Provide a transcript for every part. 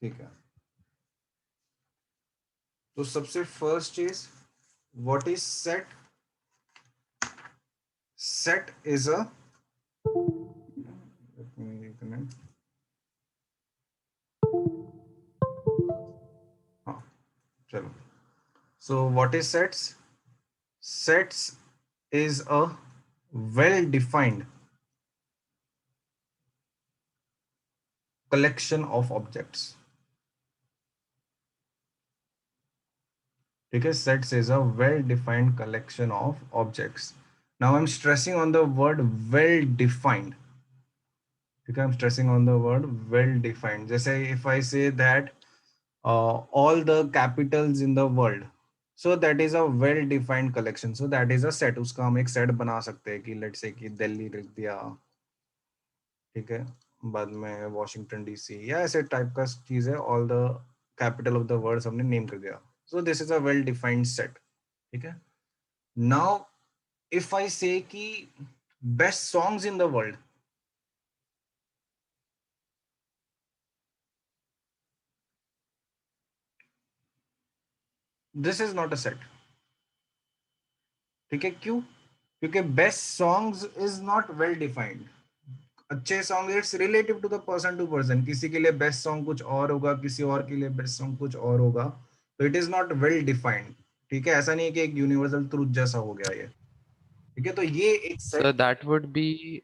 ठीक है, तो सबसे फर्स्ट चीज, what is set? Set is अ, हाँ चलो, so what is sets? Sets is a well defined collection of objects. ठीक है, sets is a well defined collection of objects. Now I'm stressing on the word well defined. ठीक है, I'm stressing on the word well defined. जैसे if I say that all the capitals in the world, so that is a well defined collection, so that is a set. उसका हम एक set बना सकते हैं कि let's say कि दिल्ली लिख दिया, ठीक है, बाद में वॉशिंगटन डीसी या ऐसे टाइप का चीज है, all the capital of the words हमने नेम कर दिया, so this is a well defined set. ठीक है, नाउ इफ आई से कि best songs in the world, this is not a set. ठीक है, क्यों? क्योंकि best songs is not well defined. अच्छे song it's relative to the person to person, किसी के लिए बेस्ट सॉन्ग कुछ और होगा, किसी और के लिए बेस्ट सॉन्ग कुछ और होगा, तो it is not well defined. ठीक है, ऐसा नहीं है कि एक यूनिवर्सल ट्रूथ जैसा हो गया ये। ठीक है, तो ये एक So set, that would be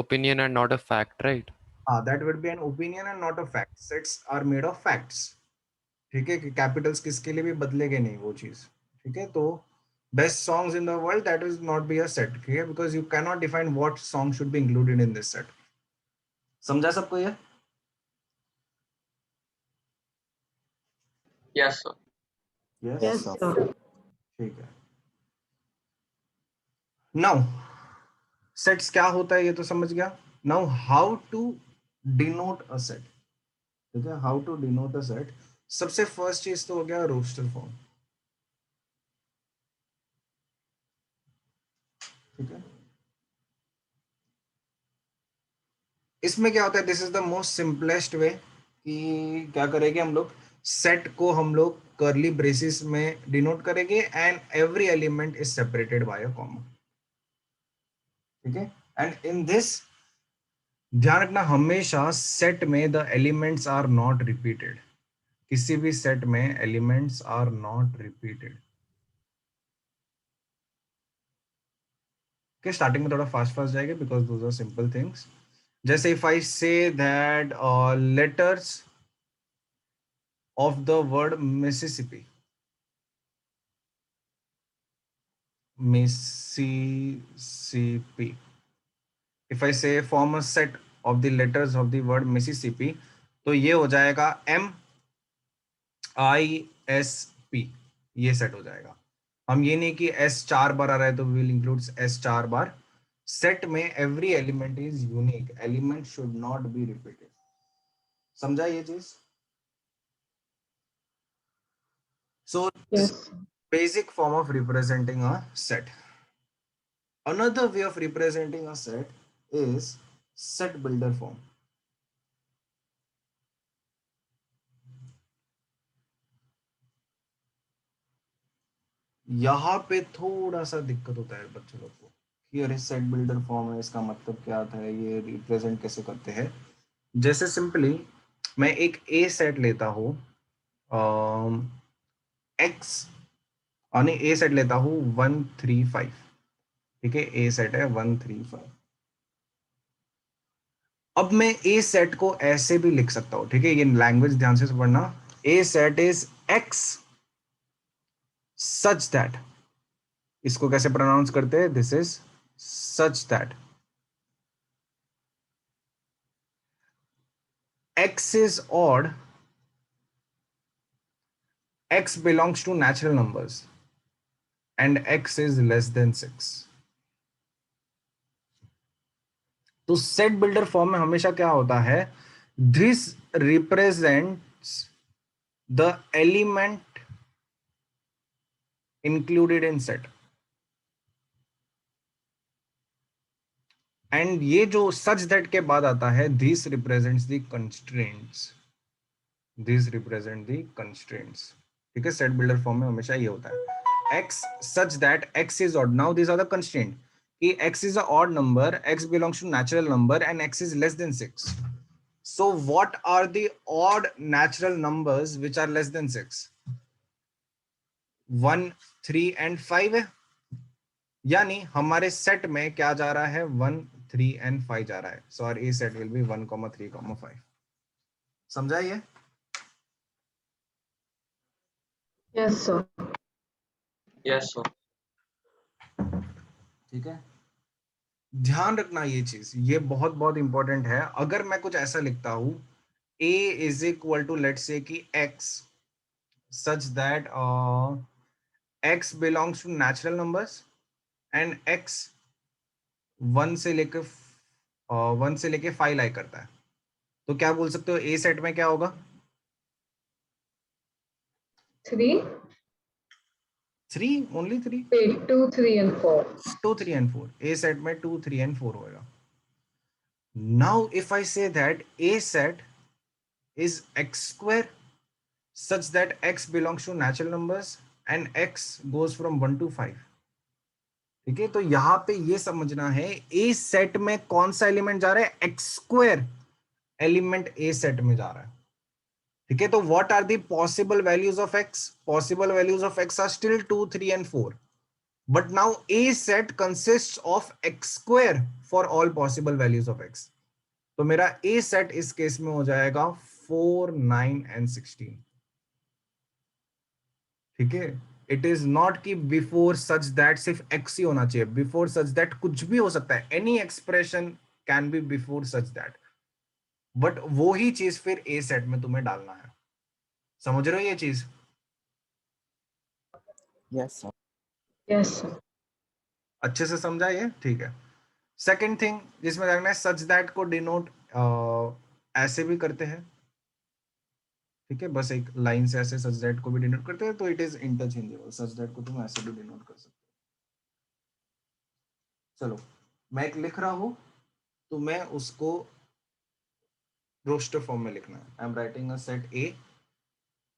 opinion and not a fact, right? हाँ that would be an opinion and not a fact. Sets are made of facts. ठीक है, कि कैपिटल्स किसके लिए भी बदलेगे नहीं वो चीज। ठीक है, तो best songs in the world that is not be a set. ठीक है, because you can not define what song should be included in this set. समझा सबको ये? Yes, sir. Yes, Yes, sir. ठीक है। नाउ सेट्स क्या होता है ये तो समझ गया। Now how to denote a set. ठीक है, how to denote a set, सबसे फर्स्ट चीज तो हो गया रोस्टर फॉर्म। ठीक है, इसमें क्या होता है, this is the most simplest way कि क्या करेंगे हम लोग, सेट को हम लोग कर्ली ब्रेसिस में डिनोट करेंगे and every element is separated by a comma. ठीक है, एंड इन दिस ध्यान रखना हमेशा सेट में the elements are not repeated. किसी भी सेट में एलिमेंट्स आर नॉट रिपीटेड। के स्टार्टिंग में थोड़ा फास्ट फास्ट जाएगा because those are simple things. जैसे if I say that letters of the word Mississippi, Mississippi. If I say form a set of the letters of the word Mississippi, तो ये हो जाएगा MISP, ये set हो जाएगा। हम ये नहीं कि S 4 बार आ रहा है तो विल इंक्लूड S 4 बार। सेट में every element is unique, element should not be repeated. समझा ये चीज? So Yes. Basic form of representing a set. Another way of representing a set is set builder form. यहाँ पे थोड़ा सा दिक्कत होता है बच्चों लोग को कि अरे सेट बिल्डर फॉर्म है, इसका मतलब क्या आता है, ये रिप्रेजेंट कैसे करते हैं। जैसे सिंपली मैं एक ए सेट लेता हूँ, एक्स, यानी ए सेट लेता हूँ 1 3 5। ठीक है, ए सेट है 1 3 5। अब मैं ए सेट को ऐसे भी लिख सकता हूँ। ठीक है, ये लैंग्वेज ध्यान से पढ़ना। A set is x such that, इसको कैसे प्रोनाउंस करते हैं, this is such that x is odd, x belongs to natural numbers and x is less than 6। तो सेट बिल्डर फॉर्म में हमेशा क्या होता है, this represents the element included in set, and ये जो सच दैट के बाद आता है, this represents the constraints. This represent the constraints. ठीक है, सेट बिल्डर फॉर्म में हमेशा ये होता है, x such that x is odd. Now these are the constraint कि x is a odd number, x belongs to natural number and x is less than 6. So what are the odd natural numbers which are less than 6? 1, 3 and 5 है, यानी हमारे set में क्या जा रहा है, 1, 3 and 5 जा रहा है. So our A set will be 1, 3, 5. समझा ये? Yes, sir. Yes, sir. ठीक है, ध्यान रखना ये चीज, ये बहुत बहुत इंपॉर्टेंट है. अगर मैं कुछ ऐसा लिखता हूं, a is equal to let's say कि x such that x belongs to natural numbers and x 1 से लेके 1 से लेके 5 लाई करता है, तो क्या बोल सकते हो a सेट में क्या होगा? 3, 3, only 3? 8, 2, 3 and 4. 2, 3 and 4. A set में 2, 3 and 4 होगा. Now if I say that A set is x square such that x belongs to natural numbers and x goes from 1 to 5. ठीक है, तो यहां पे ये समझना है A सेट में कौन सा एलिमेंट जा रहा है, x square element A set में जा रहा है. ठीक है, तो what are the possible values of x? Possible values of x are still 2, 3 and 4. But now A set consists of x square for all possible values of x. तो मेरा A set इस केस में हो जाएगा 4, 9 and 16. ठीक है, it is not कि before such that सिर्फ x ही होना चाहिए. बिफोर सच दैट कुछ भी हो सकता है, any expression can be before such that, but वो ही चीज फिर A सेट में तुम्हें डालना है. समझ रहे हो ये चीज? Yes, sir. Yes, sir. अच्छे से समझा ये? ठीक है. सेकेंड थिंग जिसमें देखना है, सच दैट को डिनोट ऐसे भी करते हैं. ठीक है, बस एक लाइन से ऐसे सच दैट को भी डिनोट करते हैं, तो it is interchangeable. Such that को तुम ऐसे भी डिनोट कर सकते हो. चलो, मैं एक लिख रहा हूं, तो मैं उसको रोस्टर फॉर्म में लिखना है. I am writing a set A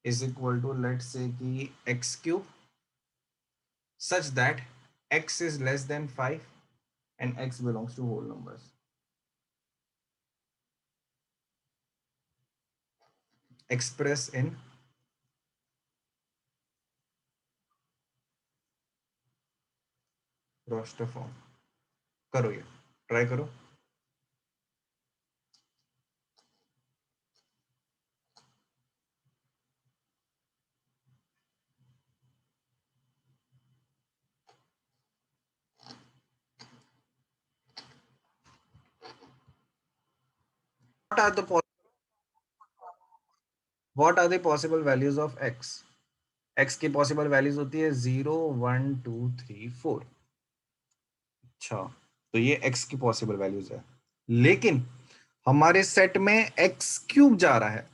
is equal to let's say कि x cube such that x is less than 5 and x belongs to whole numbers. Express in roster form. करो, ये try करो. What are the possible values of x? x की possible values होती है 0, 1, 2, 3, 4. अच्छा, तो ये x की possible values है, लेकिन हमारे सेट में x क्यूब जा रहा है,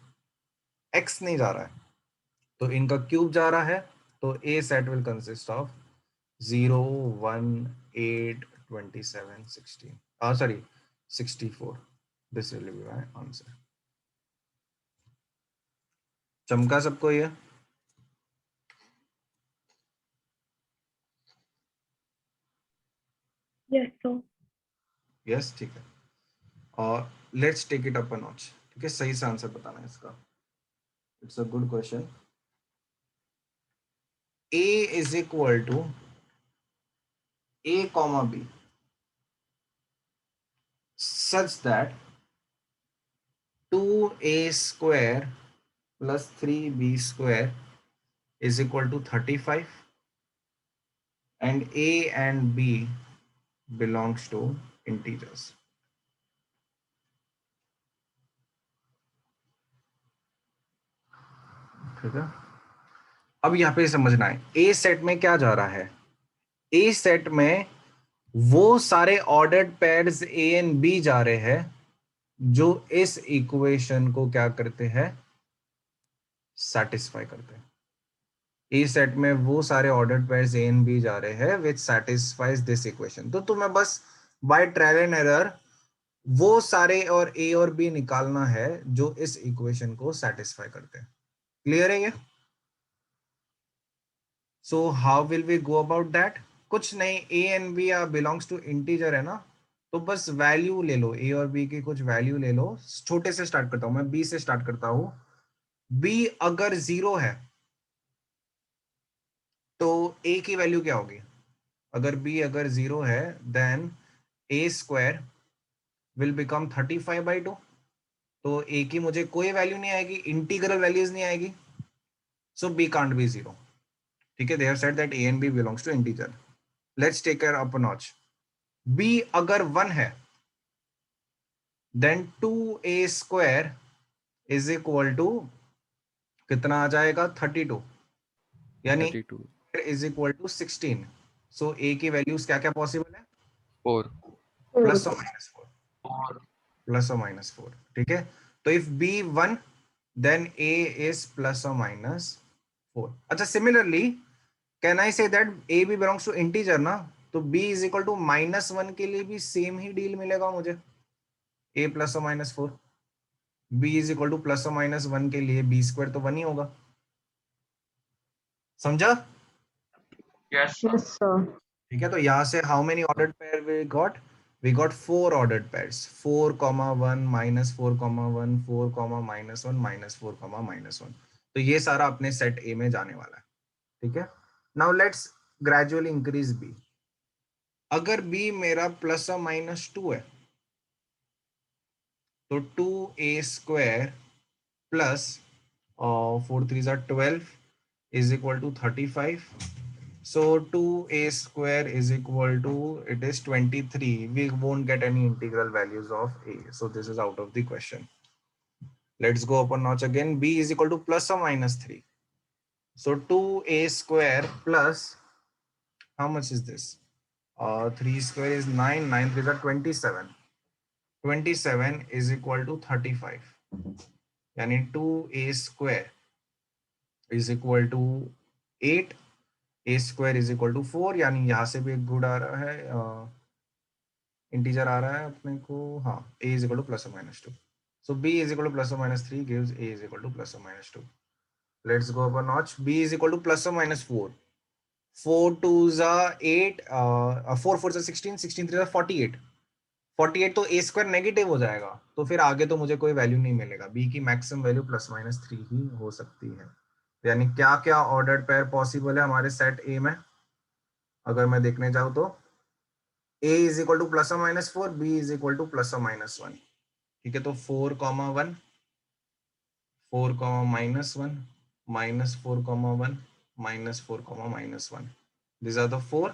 x नहीं जा रहा है. तो इनका क्यूब जा रहा है, तो A set will consist of 0, 1, 8, 27, 16. Sorry, 64. This will be my answer. चमका सबको ये? Yes, sir. यस, ठीक है. और let's take it up a notch. ठीक है, सही से आंसर बताना है इसका. It's a good question. A is equal to A comma B such that 2A square plus 3B square is equal to 35 and A and B belongs to integers. ठीक है, अब यहाँ पे समझना है A सेट में क्या जा रहा है. A सेट में वो सारे ordered pairs A and B जा रहे हैं जो इस इक्वेशन को क्या करते हैं, सेटिस्फाई करते हैं. A सेट में वो सारे ordered pairs A and B जा रहे हैं विच सेटिस्फाइज दिस इक्वेशन. तो तुम्हें बस बाय ट्रायल एंड एरर वो सारे और ए और बी निकालना है जो इस इक्वेशन को सेटिस्फाई करते हैं। क्लियर है ये? So how will we go about that? कुछ नहीं, A and B belongs to integer है ना, तो बस वैल्यू ले लो, ए और बी की कुछ वैल्यू ले लो। छोटे से स्टार्ट करता हूं मैं, बी से स्टार्ट करता हूं। बी अगर 0 है तो ए की वैल्यू क्या होगी? अगर बी अगर 0 है then A square will become 35/2। तो ए की मुझे कोई वैल्यू नहीं आएगी, इंटीग्रल वैल्यूज नहीं आएगी, सो बी कांट बी 0। ठीक है, they have said that A and B belongs to integer. Let's take care up a notch. B अगर 1 है then 2a square is equal to कितना आ जाएगा? 32, यानी 32 is equal to 16। So A की values क्या क्या पॉसिबल है? 4 प्लस और 4. माइनस 4, 4, प्लस और माइनस 4। ठीक है, तो if B 1 then A is plus और माइनस 4। अच्छा, similarly can I say that A B belongs to integer ना, तो b इज इक्वल टू -1 के लिए भी सेम ही डील मिलेगा मुझे, a प्लस और minus 4। b is equal to plus और माइनस 1 के लिए b स्क्वायर तो 1 ही होगा। समझा? yes, sir. Yes, sir. ठीक है, तो यहां से how many ordered pair we got 4 ordered pairs, 4,1 -4,1 4,-1 -4,-1। तो ये सारा अपने सेट ए में जाने वाला है। ठीक है, now let's gradually increase B. अगर बी मेरा प्लस और माइनस 2 है तो 2a square plus 4 3 12 is equal to 35. So 2a square is equal to, it is 23. We won't get any integral values of a. So this is out of the question. Let's go up a notch again. B is equal to plus or minus 3. So 2a square plus, how much is this? 3 square is 9, 9 3 are 27. 27 is equal to 35. यानी 2a square is equal to 8, a square is equal to 4, यानी यहाँ से भी एक good आ रहा है, integer आ रहा है अपने को, हाँ, a is equal to plus or minus 2. So b is equal to plus or minus 3 gives a is equal to plus or minus 2. Let's go up a notch. b is equal to plus or minus 4. 4 2s are 8, 4 4s are 16, 16 3s are 48. 48 तो a square negative हो जाएगा, तो फिर आगे तो मुझे कोई value नहीं मिलेगा। b की मैक्सिमम वैल्यू प्लस माइनस 3 ही हो सकती है। यानी क्या क्या ऑर्डर्ड पेयर पॉसिबल है हमारे सेट ए में? अगर मैं देखने जाऊं तो a is equal to plus और minus 4, b is equal to plus और माइनस 1। ठीक है, तो 4,1 4,-1 -4,1 -4,-1, दिस आर द 4।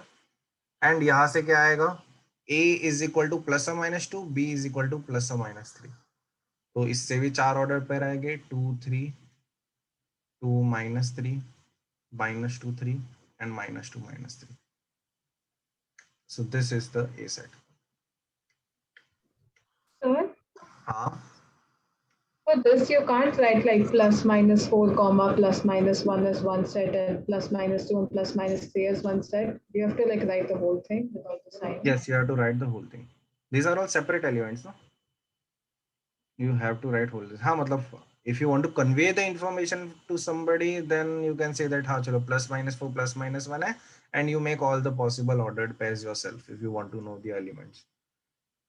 एंड यहां से क्या आएगा? a is equal to plus और minus 2, b is equal to plus और माइनस 3। तो इससे भी 4 ऑर्डर पेयर आएंगे, 2 3 2 -3 -2 3 and -2 -3. So this is the A set. Sir, हाँ, for this you can't write like plus minus 4 comma plus minus 1 as one set and plus minus 2 and plus minus 3 as one set. You have to like write the whole thing without the sign. yes, you have to write the whole thing. These are all separate elements, no? You have to write whole. हाँ, मतलब if you want to convey the information to somebody, then you can say that हाँ चलो plus minus 4 plus minus 1 है, and you make all the possible ordered pairs yourself if you want to know the elements.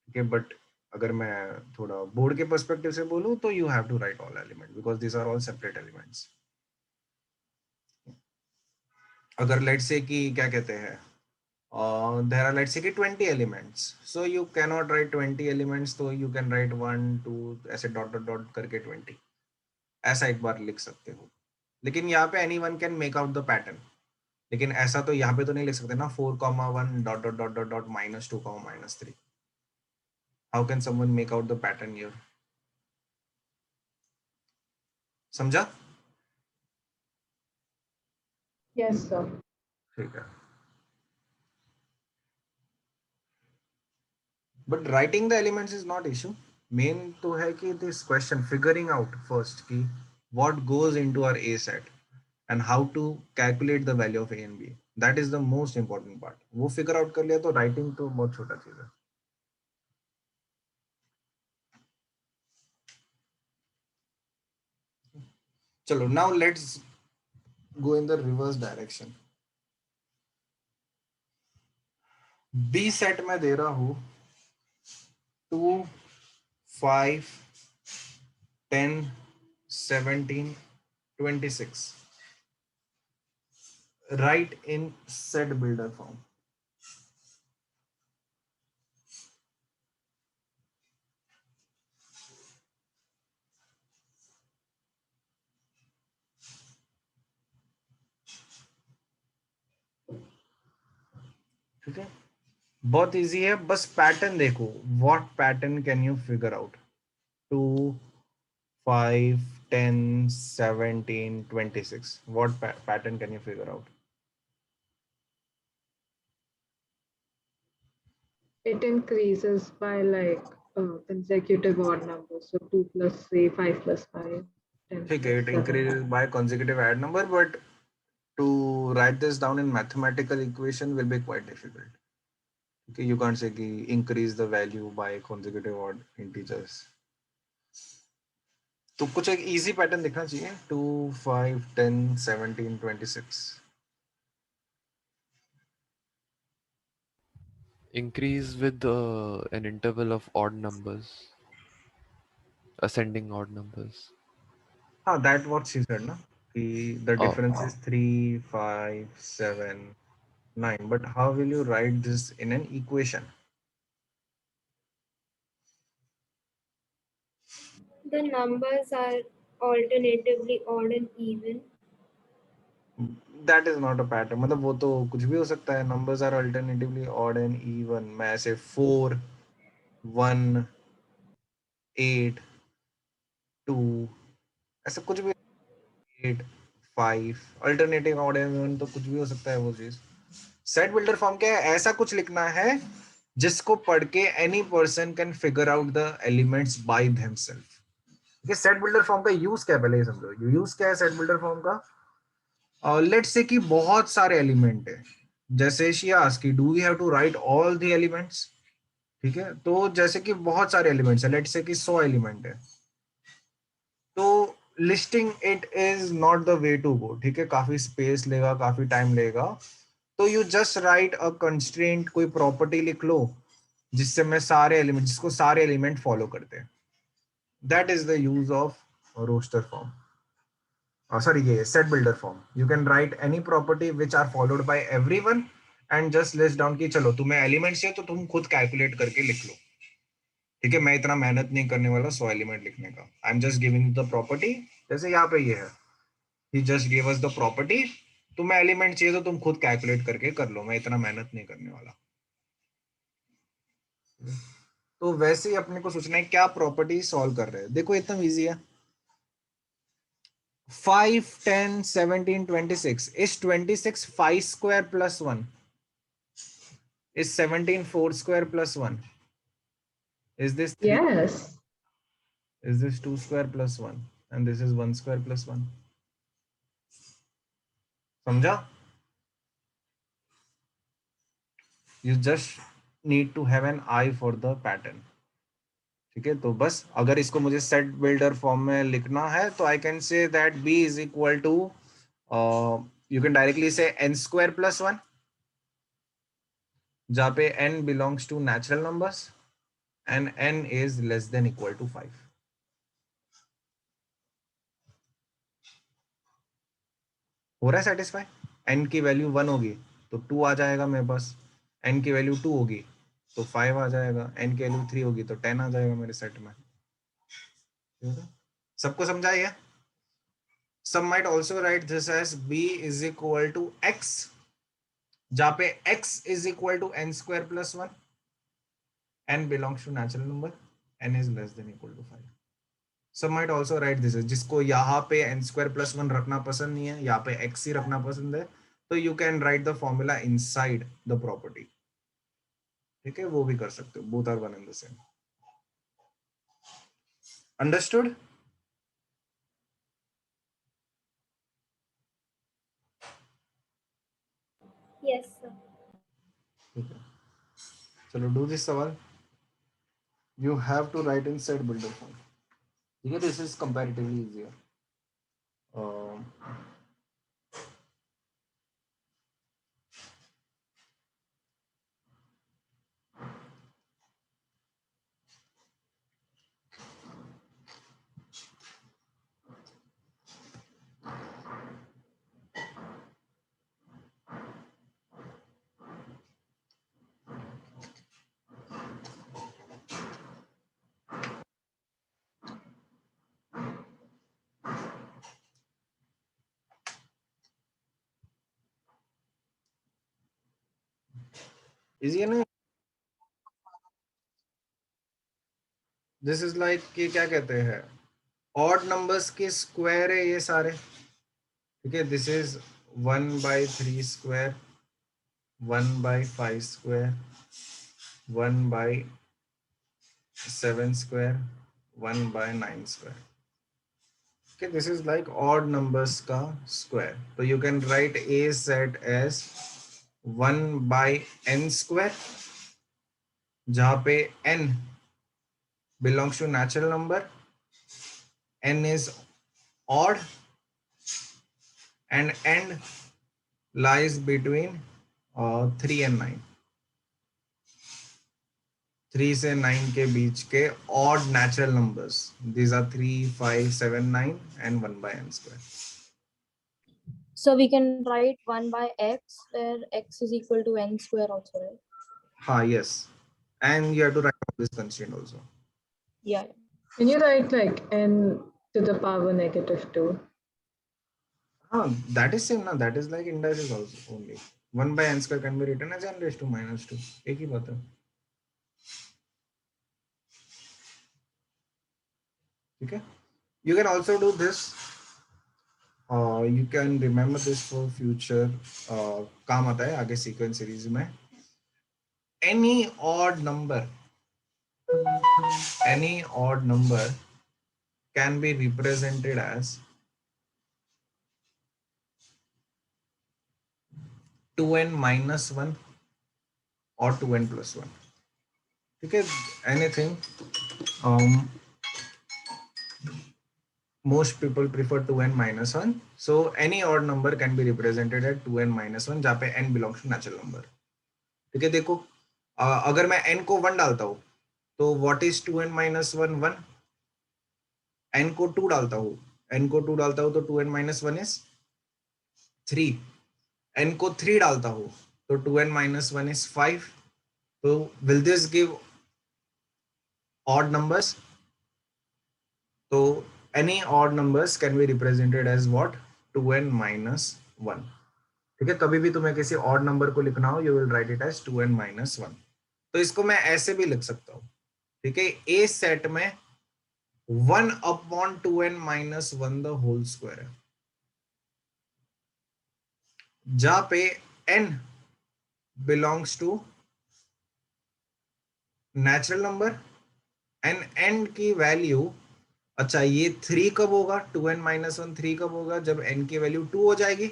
Okay, but अगर मैं थोड़ा board के perspective से बोलूँ तो you have to write all elements because these are all separate elements. अगर let's say कि क्या कहते हैं, there are let's say कि 20 elements, so you cannot write 20 elements, so you can write 1 2 ऐसे डॉट डॉट डॉट करके 20 ऐसा एक बार लिख सकते हो। लेकिन यहाँ पे anyone can make out the pattern, लेकिन ऐसा तो यहाँ पे तो नहीं लिख सकते ना, 4,1 dot dot dot dot dot -2, -3। how can someone make out the pattern here? समझा? Yes, sir. ठीक है, but writing the elements is not issue. Main तो है कि this question figuring out first कि what goes into our A set and how to calculate the value of A and B. That is the most important part. वो figure out कर लिया तो writing तो बहुत छोटा चीज है। चलो now let's go in the reverse direction. B set में दे रहा हूं 2 5 10 17 26. Write in set builder form. ठीक है, बहुत इजी है, बस पैटर्न देखो. What pattern can you figure out? 2 5 10 17 26. What pattern can you figure out? It increases by like consecutive odd numbers. So 2 plus 3, 5 plus 5, 10 ठीक है, plus it 7. increases by consecutive add number, but to write this down in mathematical equation will be quite difficult. Okay, you can't say कि increase the value by consecutive odd integers. तो कुछ एक easy pattern दिखना चाहिए. 2 5 10 17 26. Increase with an interval of odd numbers, ascending odd numbers. हाँ, that what she said ना, कि the Oh, difference is 3 5 7 9. But how will you write this in an equation? The numbers are alternatively odd and even. That is not a pattern. मतलब वो तो कुछ भी हो सकता है. Numbers are alternatively odd and even. मैं ऐसे 4 1 8 2 ऐसा कुछ भी, 8 5 अल्टरनेटिव ऑड एंड इवन, तो कुछ भी हो सकता है वो चीज. सेट बिल्डर फॉर्म क्या है? ऐसा कुछ लिखना है जिसको पढ़ के any person can figure out the elements by themselves. ये सेट बिल्डर फॉर्म का यूज क्या है पहले ये समझो. यूज क्या है सेट बिल्डर फॉर्म का? लेट्स से कि बहुत सारे एलिमेंट है. जैसे शी आस्क्ड कि do we have to write all the elements. ठीक है, तो जैसे कि बहुत सारे एलिमेंट्स है, लेट्स से कि 100 एलिमेंट है, तो listing it is not the way to go. ठीक है, काफी स्पेस लेगा, काफी टाइम लेगा. तो you just write a constraint, कोई प्रॉपर्टी लिख लो जिससे मैं सारे एलिमेंट, जिसको सारे एलिमेंट फॉलो करते हैं. That is the use of roster form. Sorry, ये set builder form. You can write any property which are followed by everyone and just list down कि चलो तुम्हें एलिमेंट्स है तो तुम खुद कैलकुलेट करके लिख लो. ठीक है, मैं इतना मेहनत नहीं करने वाला 100 एलिमेंट लिखने का. I am just giving the property. जैसे यहाँ पे ये है, he just give us the property. तुम्हें एलिमेंट चाहिए तो तुम खुद कैलकुलेट करके कर लो, मैं इतना मेहनत नहीं करने वाला. तो वैसे ही अपने को सोचना है क्या प्रॉपर्टी सॉल्व कर रहे हैं. देखो इतना इजी है. 5 10 17 26. Is 26 5 square plus 1? Is 17 4 square plus 1? Is this 3? Yes. Is this 2 square plus 1? And this is 1 square plus 1. समझा? You just need to have an eye for the pattern. ठीक है, तो बस अगर इसको मुझे सेट बिल्डर फॉर्म में लिखना है तो I can say that b is equal to, you can directly say n square plus 1, जहाँ पे n belongs to natural numbers and n is less than equal to 5. हो रहा है सेटिस्फाई? n की वैल्यू 1 होगी तो 2 आ जाएगा मेरे पास. n की वैल्यू 2 होगी तो 5 आ जाएगा. n की वैल्यू 3 होगी तो 10 आ जाएगा मेरे सेट में. सबको समझा? ये some might also write this as b is equal to x, जहाँ पे x is equal to n square plus 1. n belongs to natural number, n is less than equal to 5. Some might also write this as, जिसको यहाँ पे n square plus 1 रखना पसंद नहीं है, यहाँ पे x ही रखना पसंद है, तो you can write the formula inside the property. ठीक है, वो भी कर सकते हो. Both are one and the same. Understood? Yes, sir. ठीक है, चलो do this सवाल. You have to write in set builder form. ठीक है, this is comparatively easier. um, easy है ना? दिस इज लाइक कि क्या कहते हैं, ऑड नंबर्स के स्क्वायर है ये सारे, ठीक है. This is 1/3 square, 1/5 square, 1/7 square, 1/9 square. Okay, this is like odd numbers का square. So you can write a set as 1/n square, जहाँ पे n belongs to natural number, n is odd, and n lies between 3 and 9. 3 से 9 के बीच के odd natural numbers. These are 3, 5, 7, 9 and 1/n square. So we can write 1 by x, where x is equal to n square also, right? Ha, yes. And you have to write this constraint also. Yeah. Can you write like n to the power -2? That is same ना, that is like indices also only. 1/n square can be written as n raised to -2. एक ही बात है. ठीक है. You can also do this. You can remember this for future. काम आता है आगे sequence series में. Any odd number can be represented as 2n minus 1 or 2n plus 1. Okay, anything. Most people prefer 2n minus 1. So any odd number can be represented at 2n minus 1, जहाँ पे n belongs to natural number. ठीक है. देखो, अगर मैं n को 1 डालता हूँ तो what is 2n minus 1? 1. n को 2 डालता हूँ तो 2n minus 1 is 3. n को 3 डालता हूँ तो 2n minus 1 is 5. So will this give odd numbers? So any odd numbers can be represented as what? 2n minus 1. ठीक है. कभी भी तुम्हें किसी odd number को लिखना हो, you will write it as 2n minus 1. तो इसको मैं ऐसे भी लिख सकता हूँ. ठीक है. A सेट में 1/2n minus 1 the whole square है, जहाँ पे n belongs to natural number and n की वैल्यू. अच्छा, ये 3 कब होगा? 2n minus 1 3 कब होगा? जब n की वैल्यू 2 हो जाएगी.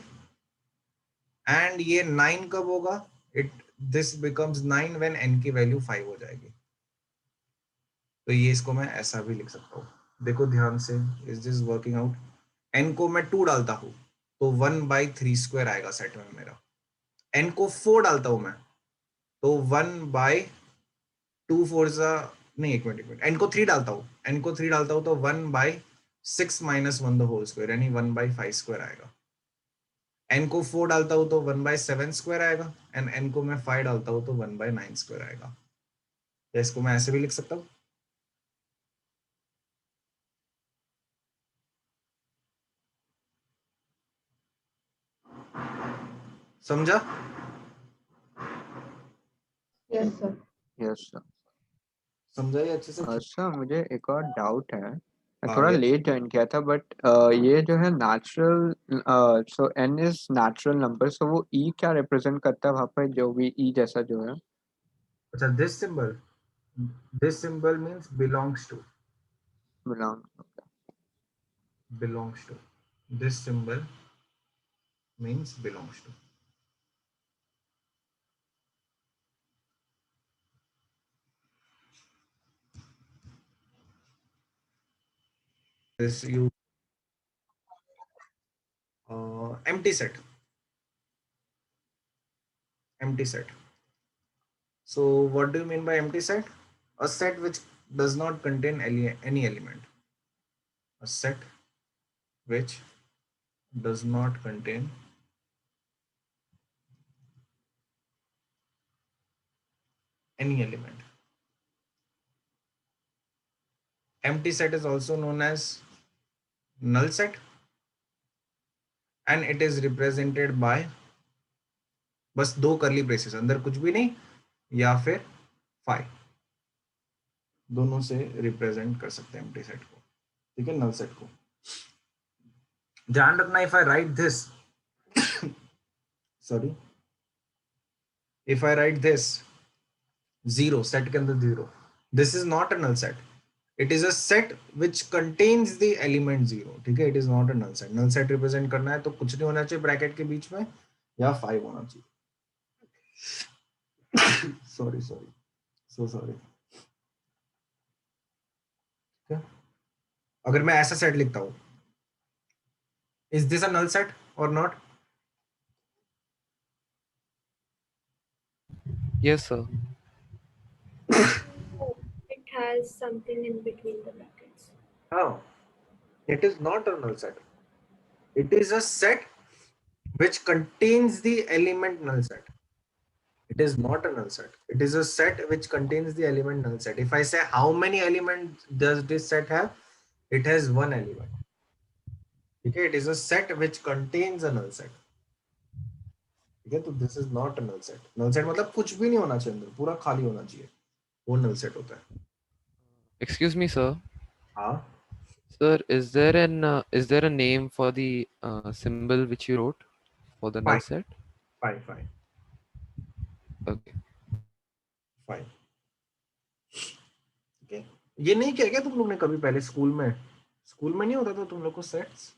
एंड ये 9 कब होगा? दिस बिकम्स 9 व्हेन n की वैल्यू 5 हो जाएगी. तो ये इसको मैं ऐसा भी लिख सकता हूँ. देखो ध्यान से, is this working out? n को मैं 2 डालता हूँ तो 1/3 स्क्वायर आएगा सेट में मेरा. n को 4 डालता हूँ मैं तो 1/2 4 नहीं, एक मिनट, n को 3 डालता हूँ तो 1/6 minus 1 द होल स्क्वायर, यानी 1/5 स्क्वायर आएगा. n को 4 डालता हूँ तो 1/7 स्क्वायर आएगा, एंड n को मैं 5 डालता हूँ तो 1/9 स्क्वायर आएगा. तो इसको मैं ऐसे भी लिख सकता हूँ. समझा? Yes, sir. Yes sir. समझा ये अच्छे से? सर मुझे एक और डाउट है. मैं हाँ, थोड़ा yes. लेट ज्वाइन किया था, बट ये जो है natural, so n is natural number, so वो e क्या रिप्रेजेंट करता है वहाँ पर, जो भी e जैसा जो है? अच्छा, this symbol means belongs to. Belong. This symbol means belongs to. This you empty set. Empty set. So what do you mean by empty set? A set which does not contain any element. A set which does not contain any element. Empty set is also known as null set, and it is represented by बस 2 curly braces, अंदर कुछ भी नहीं या फिर phi, दोनों से represent कर सकते हैं एम्प्टी सेट को, ठीक है, नल सेट को. ध्यान रखना, if I write this sorry, if I write this 0 set के अंदर 0, this is not a null set. It is a set which contains the element 0, ठीक है. It is not a null set. Null set represent करना है तो कुछ नहीं होना चाहिए ब्रैकेट के बीच में या 5 होना चाहिए. Sorry so sorry. अगर मैं ऐसा सेट लिखता हूं, is this a null set और not? Yes, sir. It has something in between the brackets. How? It is not a null set. It is a set which contains the element null set. It is not a null set. It is a set which contains the element null set. If I say how many elements does this set have, it has one element. Okay, it is a set which contains a null set. Okay, so this is not a null set. Null set मतलब कुछ भी नहीं होना चाहिए अंदर, पूरा खाली होना चाहिए, वो null set होता है. Excuse me, sir. हाँ. Sir, is there a name for the symbol which you wrote for the null Fine. set? Fine. Okay. Fine. Okay. ये नहीं किया क्या तुम लोग ने कभी पहले स्कूल में नहीं होता था तुम लोग को sets?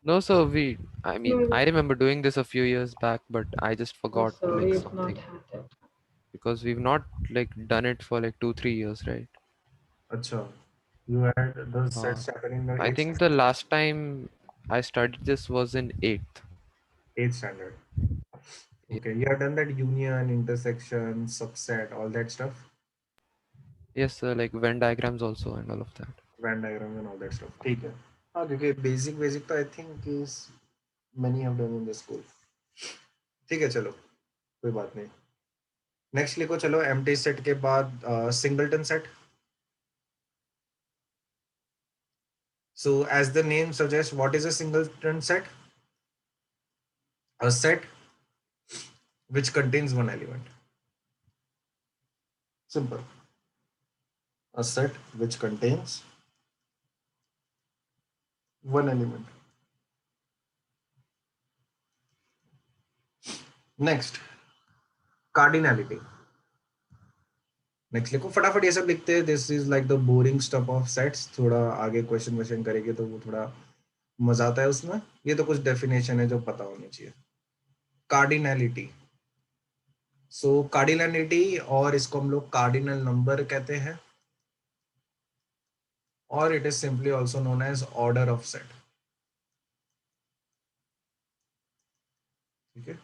No, sir. I mean, No. I remember doing this a few years back, but I just forgot So like we've something not had it. because we've not like done it for like 2-3 years, right? अच्छा. You had those sets happening in the I think the last time I studied this was in 8th. 8th standard. Okay, you have done that union, intersection, subset, all that stuff, Yes, sir. Like Venn diagrams also and all of that. Venn diagrams and all that stuff. ठीक है. हाँ, क्योंकि basic तो I think is many have done in the school. ठीक है, चलो, कोई बात नहीं. नेक्स्ट लिखो, चलो, empty set के बाद singleton set. So as the name suggests, what is a singleton set? A set which contains one element. Simple. A set which contains one element. Next, cardinality. Next लिखो, फटाफट ये सब लिखते हैं. This is like the boring stuff of sets. थोड़ा आगे question करेंगे तो वो थोड़ा मजा आता है उसमें. ये तो कुछ डेफिनेशन है जो पता होनी चाहिए. कार्डिनैलिटी. सो कार्डिनैलिटी, और इसको हम लोग कार्डिनल नंबर कहते हैं, और it is simply also known as order of set. ठीक है.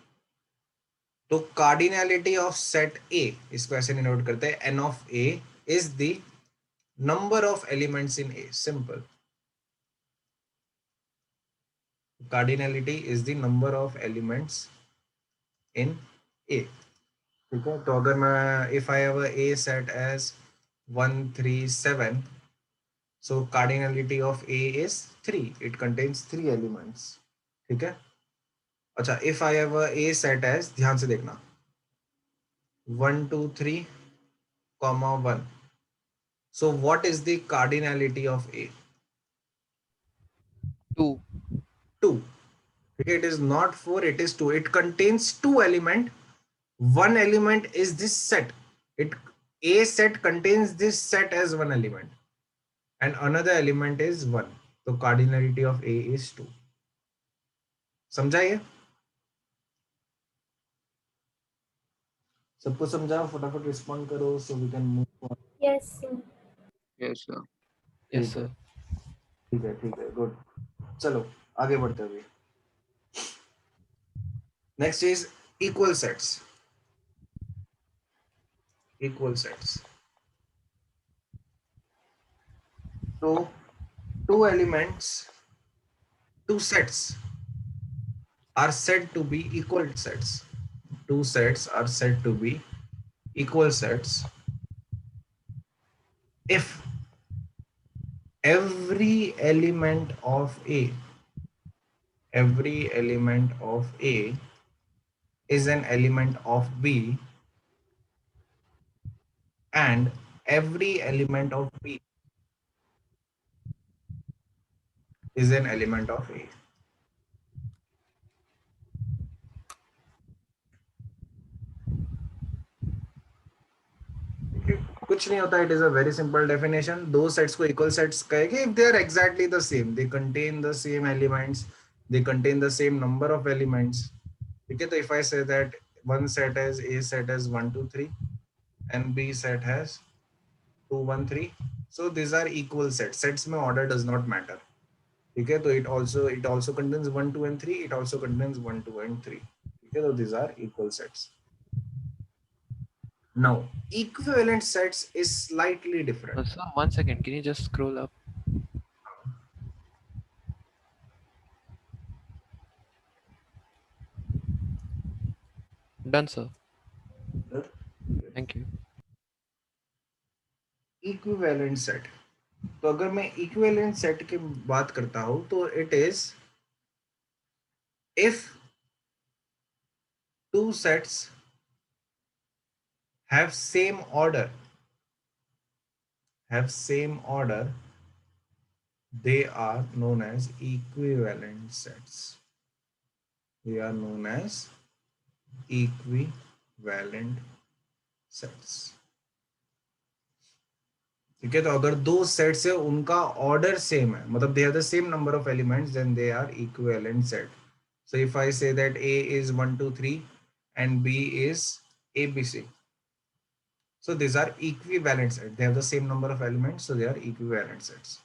तो कार्डिनैलिटी ऑफ सेट ए, इसको ऐसे डिनोट करते हैं, N of A is the number of elements in A. Simple. Cardinality is the number of elements in A. ठीक है. तो अगर मैं, if I have a A set as 1 3 7, so cardinality of A is 3. It contains 3 elements. ठीक है. अच्छा, if I have a A set as, ध्यान से देखना, 1 2 3, 1. So what is the cardinality of A? 2. 2. It is not 4, it is 2. It contains 2 elements. One element is this set. A set contains this set as one element, and another element is 1. So cardinality of A is 2. समझा ये? सबको समझा? फटाफट respond करो so we can move on. Yes, sir. Yes, sir. Yes, sir. ठीक है, good. चलो आगे बढ़ते हैं. Next is equal sets. Equal sets. So two elements, two sets are said to be equal sets. Two sets are said to be equal sets if every element of A is an element of B and every element of B is an element of A. कुछ नहीं होता, it is a very simple definition. दो sets को equal sets कहेंगे if they are exactly the same, they contain the same elements, they contain the same number of elements. ठीक है, तो if I say that one set has A set has 1 2 3 and B set has 2 1 3, so these are equal sets. Sets में order does not matter. ठीक है, तो it also contains 1 2 and 3, it also contains 1 2 and 3. ठीक है, तो these are equal sets. Now equivalent sets is slightly different. Sir, 1 second. Can you just scroll up? Done, sir. Thank you. Equivalent set. तो अगर मैं equivalent set की बात करता हूं तो it is if two sets have same order, they are known as equivalent sets. They are known as equivalent sets. ठीक है, तो अगर दो सेट्स है उनका ऑर्डर सेम है, मतलब they have the same number of elements, then they are equivalent set. So if I say that A is 1 2 3 and B is ABC, so these are equivalent sets. They have the same number of elements, so they are equivalent sets.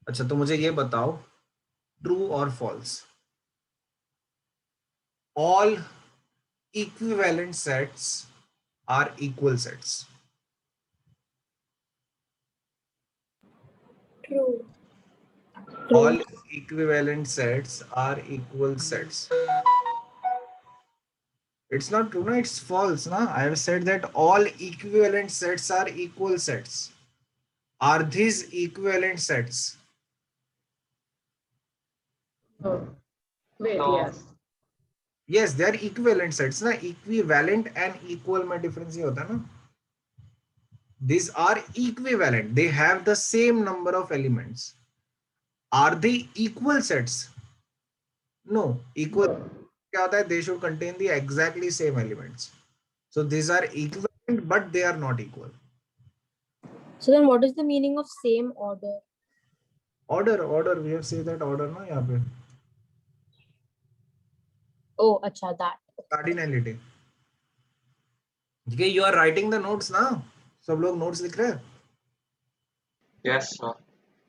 अच्छा, तो मुझे ये बताओ, true और false, all equivalent sets are equal sets. True. All equivalent sets are equal sets. It's not true, no, it's false. Na? I have said that all equivalent sets are equal sets. Are these equivalent sets? Oh. Wait, No. yes. Yes, they are equivalent sets. Na? Equivalent and equal में difference ये होता है ना? These are equivalent. They have the same number of elements. Are they equal sets? No. Equal No. क्या होता है? They should contain the exactly same elements. So these are equivalent, but they are not equal. So then what is the meaning of same order? Order. We have said that order ना यहाँ पे. Oh, acha, that. Cardinality. Okay, you are writing the notes now. सब लोग notes लिख रहे हैं. Yes, sir.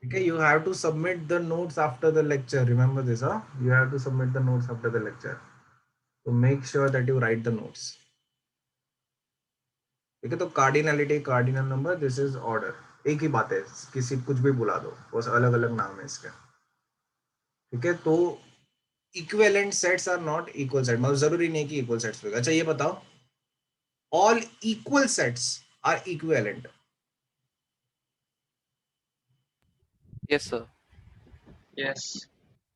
Okay, you have to submit the notes after the lecture. Remember this, huh? You have to submit the notes after the lecture. So make sure that you write the notes. ठीक है, तो cardinality, cardinal number, this is order. एक ही बात है, किसी कुछ भी बुला दो, बस अलग अलग नाम है इसके. ठीक है, तो equivalent sets are not equal sets. मतलब जरूरी नहीं कि equal sets होगा. अच्छा ये बताओ, all equal sets are equivalent. Yes, sir. Yes.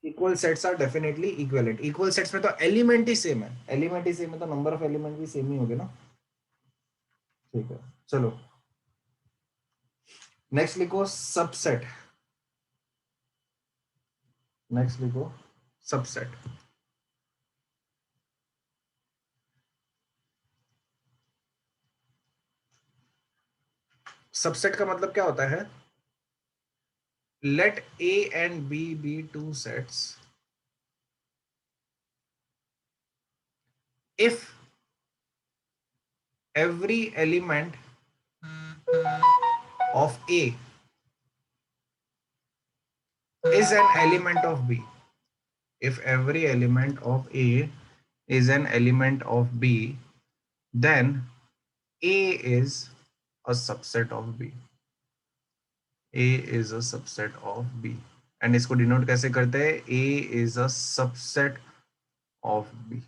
Equal sets are definitely equivalent. Equal sets में तो element ही same है. Element ही same है तो number of element भी same ही होगे ना. ठीक है, चलो नेक्स्ट लिखो सबसेट. नेक्स्ट लिखो सबसेट. सबसेट का मतलब क्या होता है? Let A and B be two sets if every element of A is an element of B. If every element of A is an element of B, then A is a subset of B. A is a subset of B. And इसको denote कैसे करते हैं? A is a subset of B.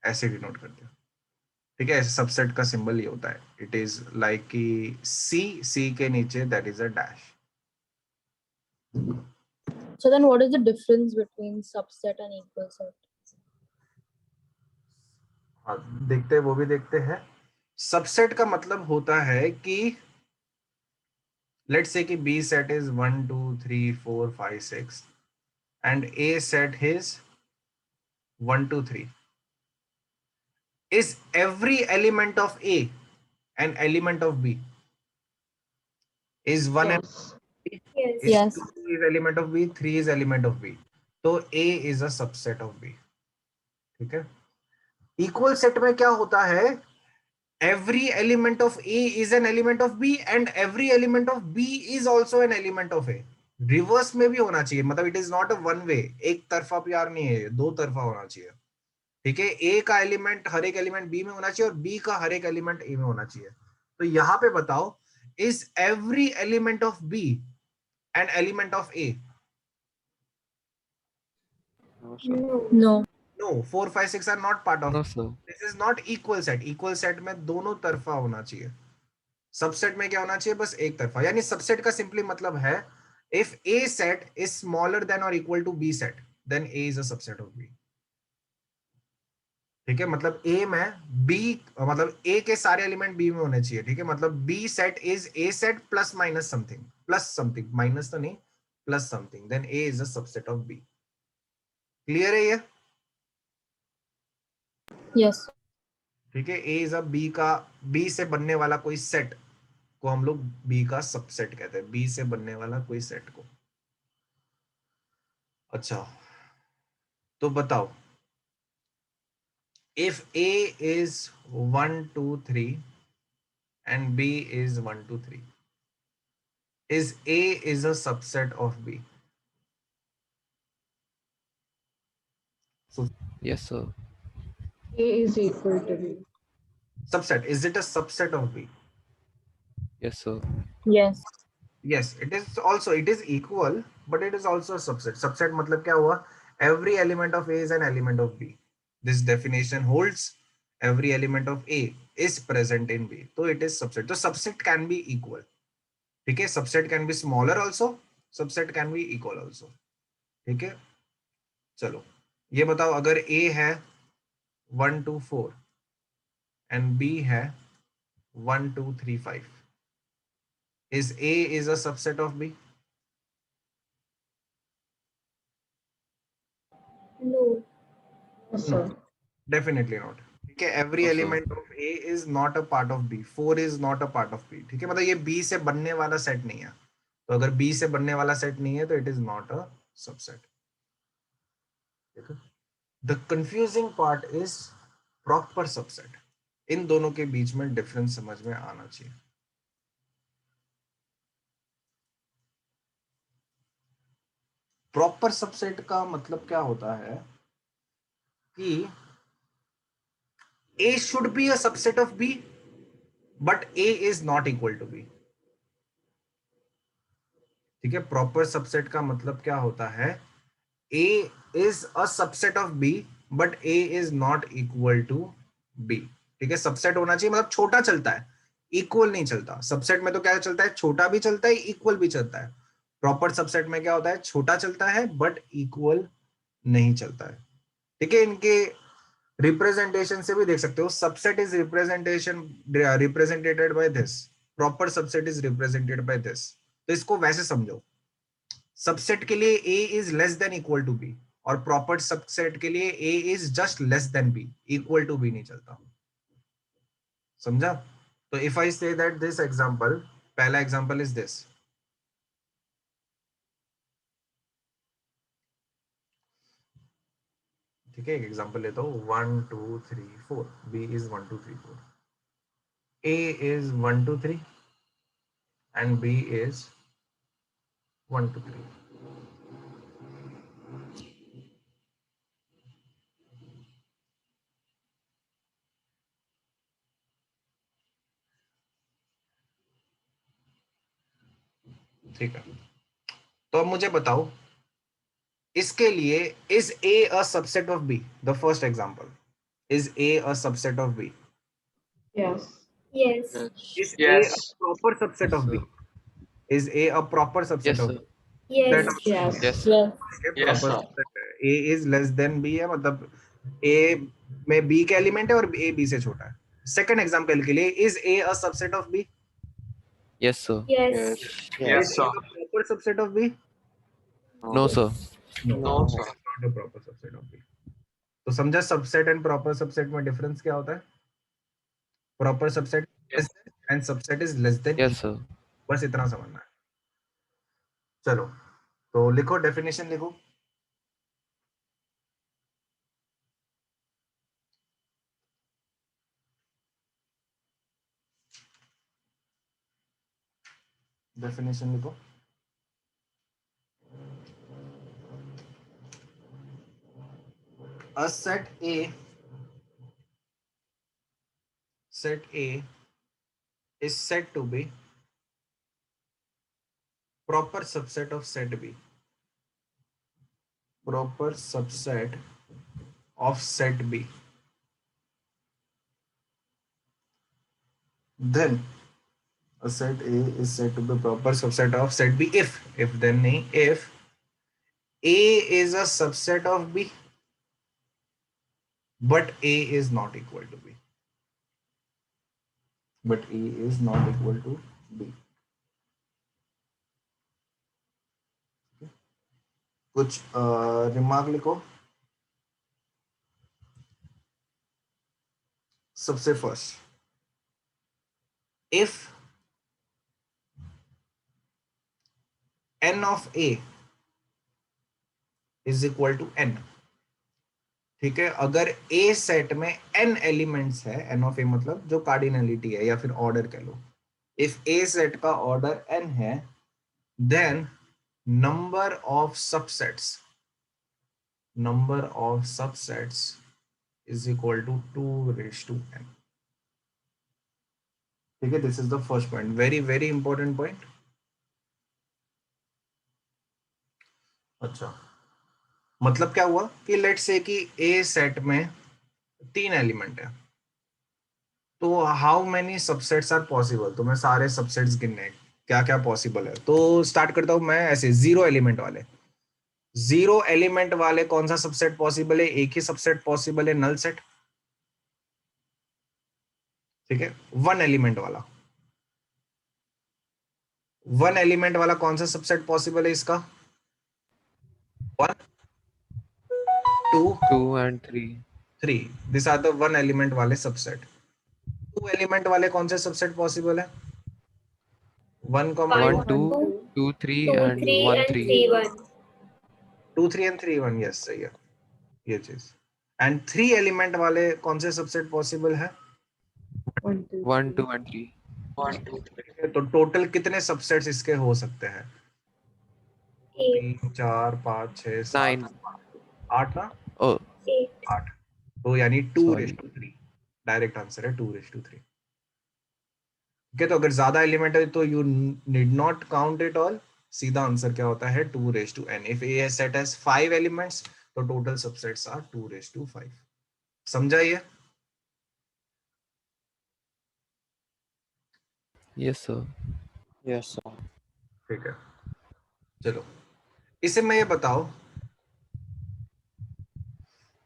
ऐसे denote करते हैं. ठीक है, ऐसे सबसेट का सिंबल ये होता है. इट इज लाइक कि C के नीचे that is a dash. So then what is the difference between subset and equal set? हाँ, देखते हैं, वो भी देखते हैं. सबसेट का मतलब होता है कि लेट्स से कि B set is 1 2 3 4 5 6 and A set is 1 2 3. Is every element of A an element of B? Is 1 Yes. Yes. is Yes. 2 is element of B, 3 is element of B. तो A is a subset of B. ठीक है. Equal set में क्या होता है? Every element of A is an element of B and every element of B is also an element of A. Reverse में भी होना चाहिए, मतलब it is not a one way, एक तरफा प्यार नहीं है, दो तरफा होना चाहिए. ठीक है, ए का एलिमेंट हर एक एलिमेंट बी में होना चाहिए और बी का हर एक एलिमेंट ए में होना चाहिए. तो यहां पे बताओ, is every element of B an element of A? No, sir. No. No. No, 4 5 6 are not part of. No, sir. This is not equal set. Equal set में दोनों तरफा होना चाहिए. सबसेट में क्या होना चाहिए? बस एक तरफा. यानी सबसेट का सिंपली मतलब है, if A set is smaller than or equal to B set, then A is a subset of B. ठीक है, मतलब A में B, मतलब A के सारे एलिमेंट B में होने चाहिए. ठीक है, मतलब B set is A set plus minus something, plus something, minus तो नहीं, plus something, then A is a subset of B. Clear है ये? Yes. ठीक है, A is a B का, B से बनने वाला कोई सेट को हम लोग B का सबसेट कहते हैं. B से बनने वाला कोई सेट को. अच्छा, तो बताओ, if A is 1 2 3 and B is 1 2 3, is A is a subset of B? So Yes, sir. A is equal to B. subset, is it a subset of B? Yes, sir. Yes. Yes, it is also, it is equal, but it is also a subset. Subset मतलब क्या हुआ? Every element of A is an element of B. This definition holds. Every element of A is present in B, so it is subset. So subset can be equal. ठीक है, subset can be smaller also, subset can be equal also. ठीक है, चलो ये बताओ, अगर A है 1 2 4 and B है 1 2 3 5, is A is a subset of B? No. No, sir. Definitely not. ठीक है, every No, sir. element of A is not a part of B. 4 is not a part of B. ठीक है, मतलब ये B से बनने वाला set नहीं है. तो अगर B से बनने वाला सेट नहीं है तो it is not a subset. ठीक है, the confusing part is proper subset. इन दोनों के बीच में डिफरेंस समझ में आना चाहिए. प्रॉपर सबसेट का मतलब क्या होता है कि A should be a subset of B, but A is not equal to B. ठीक है, प्रॉपर सबसेट का मतलब क्या होता है? A is a subset of B, but A is not equal to B. ठीक है, सबसेट होना चाहिए, मतलब छोटा चलता है, इक्वल नहीं चलता. सबसेट में तो क्या चलता है? छोटा भी चलता है, इक्वल भी चलता है. प्रॉपर सबसेट में क्या होता है? छोटा चलता है बट इक्वल नहीं चलता है. ठीक है, इनके रिप्रेजेंटेशन से भी देख सकते हो. Subset is represented by this, proper subset is represented by this. तो इसको वैसे समझो, सबसेट के लिए A is less than equal to B और प्रॉपर सबसेट के लिए A is just less than B, equal to B नहीं चलता. समझा? तो if I say that this example, पहला एग्जांपल इज दिस. ठीक है, एक एग्जांपल लेता हूं. 1 2 3 4, B is 1 2 3 4, A is 1 2 3 and B is 1 2 3. ठीक है, तो अब मुझे बताओ इसके लिए, is A a subset of B? The first example, is A a subset of B? Yes. Yes. Is A a Yes. proper subset Yes, of B? sir. Is A a proper subset Yes, of sir. B? That Yes. also Yes. Yes, sir. Yes. okay, Yes, proper sir. subset है. A is less than B है, मतलब A में B के element है और A B से छोटा है. सेकंड एग्जांपल के लिए, is A a subset of B? Yes, sir. Yes. Yes, Is A sir. a proper subset of B? No, sir. No, sir. Not a proper subset of B. तो समझा subset and proper subset में difference क्या होता है? Proper subset Yes. And subset is less then Yes, sir. बस इतना समझना है. चलो तो लिखो, डेफिनेशन लिखो. डेफिनेशन लिखो. A set A is said to be proper subset of set B. Proper subset of set B. Then a set A is said to be proper subset of set B if then nahi, if A is a subset of B but A is not equal to B. But A is not equal to B. कुछ remark लिखो. सबसे first, if n of A is equal to n, ठीक है, अगर A set में n elements है, n of A मतलब जो कार्डिनलिटी है या फिर ऑर्डर कह लो, इफ A सेट का ऑर्डर n है, then number of subsets is equal to 2n. ठीक है, this is the first point, very very important point. अच्छा, मतलब क्या हुआ कि लेट्स से कि A सेट में 3 एलिमेंट है, तो how many subsets are possible? तो मैं सारे सबसेट्स गिनने क्या क्या पॉसिबल है, तो स्टार्ट करता हूं मैं ऐसे. 0 एलिमेंट वाले, 0 एलिमेंट वाले कौन सा सबसेट पॉसिबल है? एक ही सबसेट पॉसिबल है, नल सेट. ठीक है, 1 एलिमेंट वाला, 1 एलिमेंट वाला कौन सा सबसेट पॉसिबल है इसका? 1 2 2 and 3. 3, this are the 1 element वाले सबसेट. 2 एलिमेंट वाले कौन से सबसेट पॉसिबल है? 1 1, 2, 2, 2, 3, 2, and 3 1, and 3. 3, 1. 2 3 and 3 1, यस सही है ये चीज. एंड 3 एलिमेंट वाले कौन से सबसेट पॉसिबल है? 1, 2, 1, 2, 3. and 3. 1, 2, 3. तो टोटल कितने सबसेट्स इसके हो सकते हैं? 8. 3 4 5 6 7 9. 8 ना, Oh, 8. 8. तो यानी 2 sorry. Raise to 3. Direct answer है 2 रेश टू 3. ओके, तो अगर ज्यादा एलिमेंट है तो you need not count it all. सीधा आंसर क्या होता है? 2 raise to n. If a set has 5 elements तो total subsets are 2 raise to 5. समझा ये? Yes, sir. Yes, sir. ठीक है, चलो इसे मैं ये बताओ,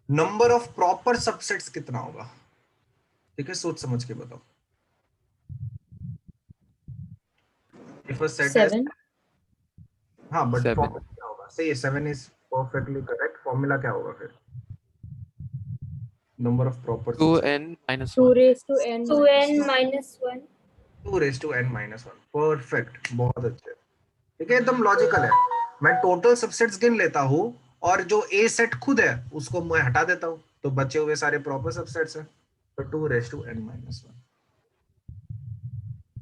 नंबर ऑफ प्रॉपर सबसेट्स कितना होगा? ठीक है, सोच समझ के बताओ. If a set has, 7. हाँ बट 7. फॉर्मूला क्या होगा? सही है, 7 इज परफेक्टली करेक्ट. फॉर्मूला क्या होगा फिर? Number of proper 2n minus 2 1. raised to n. 2n minus 1. 2 raise to n minus 1. Perfect, बहुत अच्छे. ठीक है, एकदम लॉजिकल है. मैं टोटल सबसेट्स गिन लेता हूँ और जो ए सेट खुद है उसको मैं हटा देता हूँ, तो बचे हुए सारे प्रॉपर सबसेट्स हैं. तो 2 raise to n minus 1.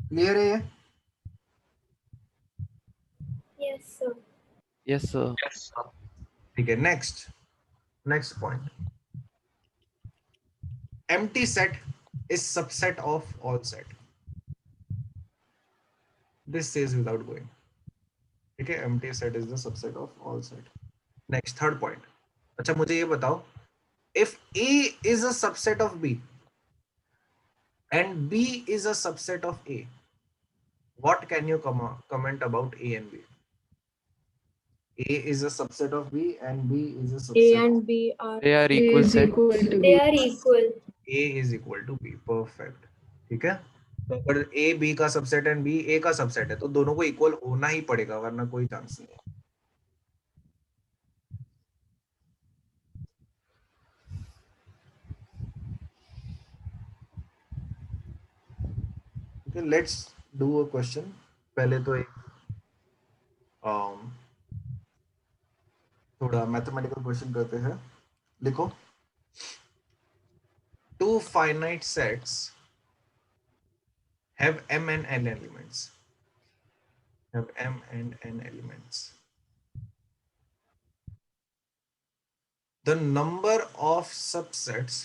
Clear है ये? Yes, sir. Yes, sir. Yes, sir. ठीक है, next point. empty set is subset of all set. This says without going. ठीक है, empty set is the subset of all set. Next third point. अच्छा मुझे ये बताओ, if A is a subset of B and B is a subset of A, what can you comment about A and B? A is a subset of B and B is a A subset. and B are They are A equal is sets. equal to They B. are equal. A is equal to B, perfect। ठीक है, तो अगर A B का subset है B A का subset है तो दोनों को इक्वल होना ही पड़ेगा, वरना कोई चांस नहीं है। Okay, let's do a question। पहले तो एक थोड़ा मैथमेटिकल क्वेश्चन करते हैं। लिखो, two finite sets have m and n elements, have m and n elements. The number of subsets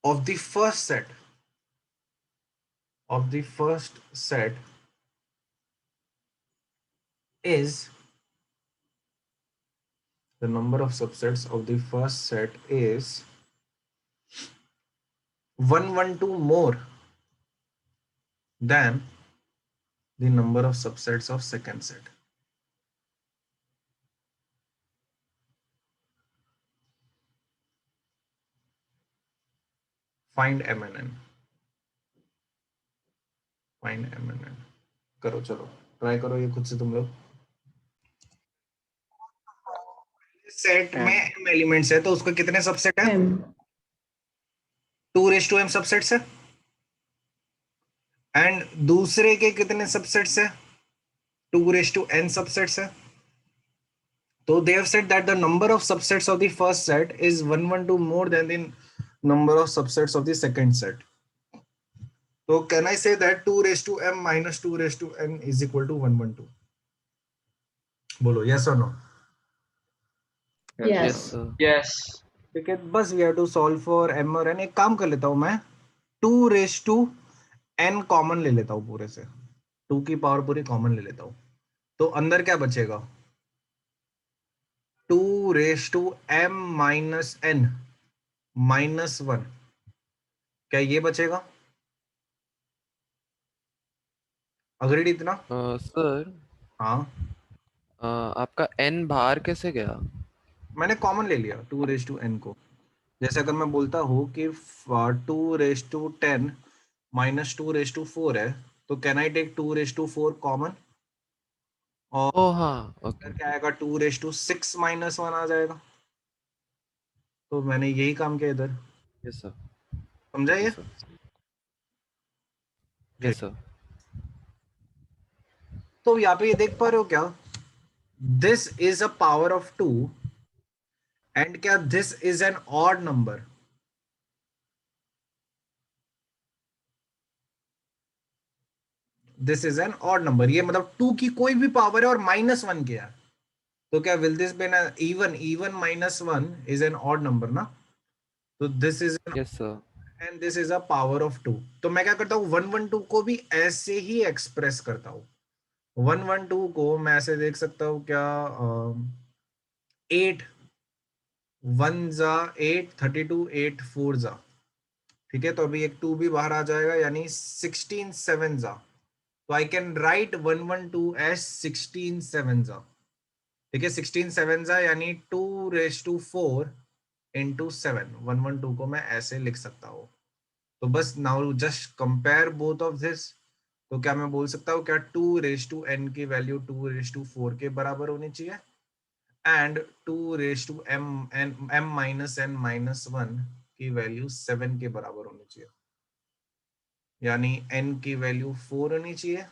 of the first set is the number of subsets of the first set is 112 more than the number of subsets of second set. Find m and n, find m and n। करो, चलो try करो ये खुद से तुम लोग। Set में m elements है तो उसको कितने सबसेट है? M. 2m सबसेट्स है। एंड दूसरे के कितने सबसेट्स है? 2n सबसेट्स है। तो they have said that the number of subsets of the first set is 112 more than the number of subsets of the second set. So can I say that 2m minus 2n is equal to 112? बोलो yes or no? Yes, Yes. sir. Yes. ठीक है, बस we have to solve for m और n। एक काम कर लेता हूं मैं, 2n कॉमन ले लेता हूं पूरे से, 2 की पावर पूरी कॉमन ले लेता हूं, तो अंदर क्या बचेगा? 2m minus n minus 1, क्या ये बचेगा? अग्रीड इतना? Sir, हाँ, आपका n बाहर कैसे गया? मैंने कॉमन ले लिया 2n को। जैसे अगर मैं बोलता हूँ कि 210 माइनस 2/4 है, तो कैन आई टेक 2/4 कॉमन, और Oh हाँ, इधर okay. क्या आएगा? 2/6 माइनस 1 आ जाएगा। तो मैंने यही काम किया इधर, Yes, sir. समझा ये? Yes, sir. Yes, sir. तो यहाँ पे ये देख पा रहे हो क्या? This is a power of 2 and क्या this is an odd number? This is an odd number, ये मतलब 2 की कोई भी पावर है और -1 किया, तो क्या will this be an even -1 is an odd number ना? तो this is an, Yes, sir. And this is a power of 2। तो मैं क्या करता हूँ, 112 को भी ऐसे ही एक्सप्रेस करता हूँ। 112 को मैं ऐसे देख सकता हूँ क्या, 8 1 जा 8, 32 8 4 जा, ठीक है, तो अभी एक 2 भी बाहर आ जाएगा, यानी 16 7 जा। तो आई कैन राइट 112 एज 16 7 जा, ठीक है, 16 7 जा यानी 2/4 into 7। 112 को मैं ऐसे लिख सकता हूँ। तो बस now just compare both of this. तो क्या मैं बोल सकता हूँ क्या 2n की वैल्यू 2/4 के बराबर होनी चाहिए, and 2m minus n minus 1 की वैल्यू 7 के बराबर होनी चाहिए, यानी n की वैल्यू 4 होनी चाहिए,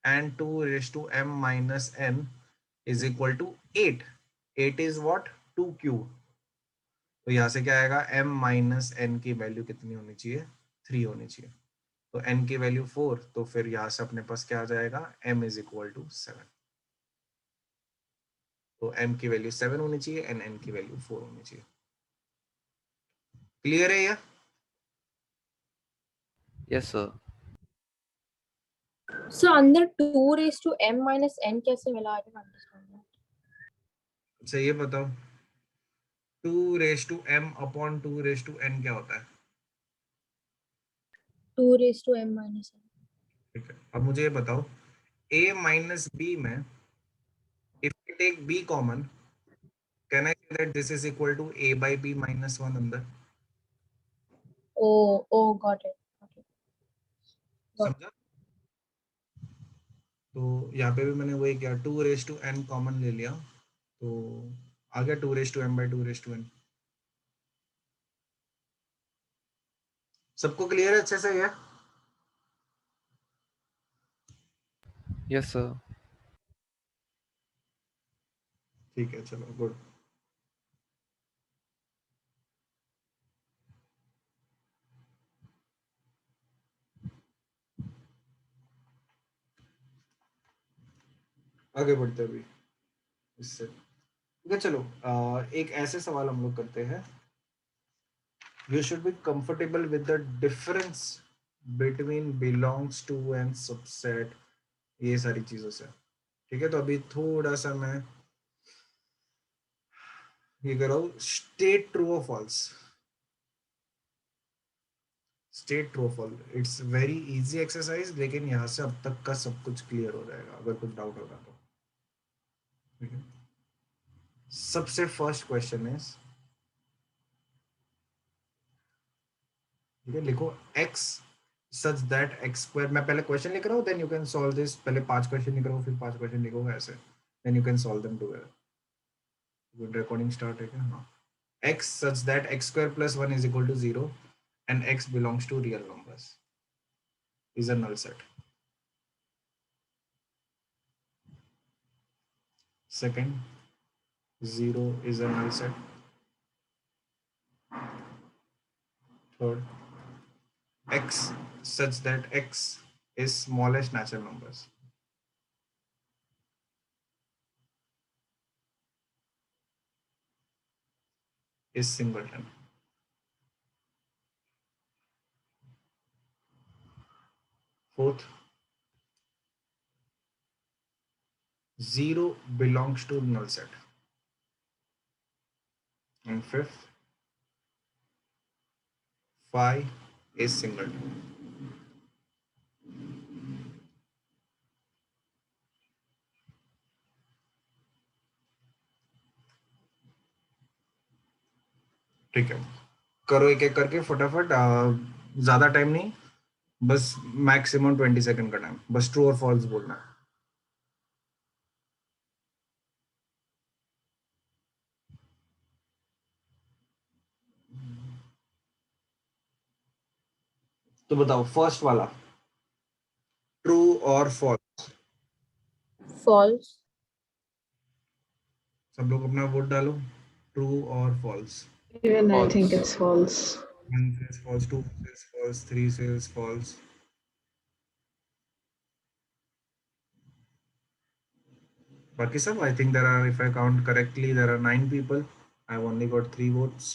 and 2m minus n is equal to 8। 8 is what? 2 cube. तो यहाँ से क्या आएगा, m minus n की वैल्यू कितनी होनी चाहिए? 3 होनी चाहिए। तो n की वैल्यू 4, तो फिर यहाँ से अपने पास क्या आ जाएगा, m is equal to 7। तो m की वैल्यू 7 होनी चाहिए एंड n की वैल्यू 4 होनी चाहिए। क्लियर है ये? Yes, sir. So अंदर 2 raised to m minus n कैसे मिला? I don't understand that. अच्छा ये बताओ 2 raise to m upon 2 raise to n क्या होता है? 2 raised to m minus n. ठीक है, अब मुझे ये बताओ a माइनस b में if I take b common, can I say that this is equal to a by b minus 1 अंदर? Oh, got it. समझा? तो यहाँ पे भी मैंने वही किया 2 रेज टू n कॉमन ले लिया तो आ गया 2 raise to m by 2 raise to n। सबको क्लियर है अच्छे से ये? Yes, sir. ठीक है चलो गुड। आगे बढ़ते हैं अभी इससे। ठीक है चलो एक ऐसे सवाल हम लोग करते हैं। You should be comfortable with the difference between belongs to and subset, ये सारी चीजों से। ठीक है तो अभी थोड़ा सा मैं ये कर रहा हूँ स्टेट ट्रू और फॉल्स। स्टेट ट्रू और false it's very easy exercise, लेकिन यहाँ से अब तक का सब कुछ क्लियर हो जाएगा अगर कुछ डाउट होगा तो। ठीक है सबसे फर्स्ट क्वेश्चन है, ठीक है लिखो x such that x square, मैं पहले क्वेश्चन लिख रहा हूँ then you can solve this. पहले 5 क्वेश्चन लिख रहा हूँ फिर 5 क्वेश्चन लिखोगे ऐसे, then you can solve them together. Good recording start है क्या? हाँ। x such that x square plus 1 is equal to 0 and x belongs to real numbers is a null set. Second, 0 is a null set. Third, x such that x is smallest natural numbers is singleton. Fourth, 0 belongs to null set. And fifth, phi is singleton. ठीक है करो एक एक करके फटाफट, ज्यादा time नहीं, बस मैक्सिमम 20 सेकंड का टाइम, बस ट्रू और फॉल्स बोलना है। तो बताओ फर्स्ट वाला ट्रू और फॉल्स। False. सब लोग अपना वोट डालो ट्रू और false. Even I False. think it's false. 1 says false, 2 says false, 3 says false. बाकी सब I think there are, if I count correctly, there are 9 people. I've only got 3 votes.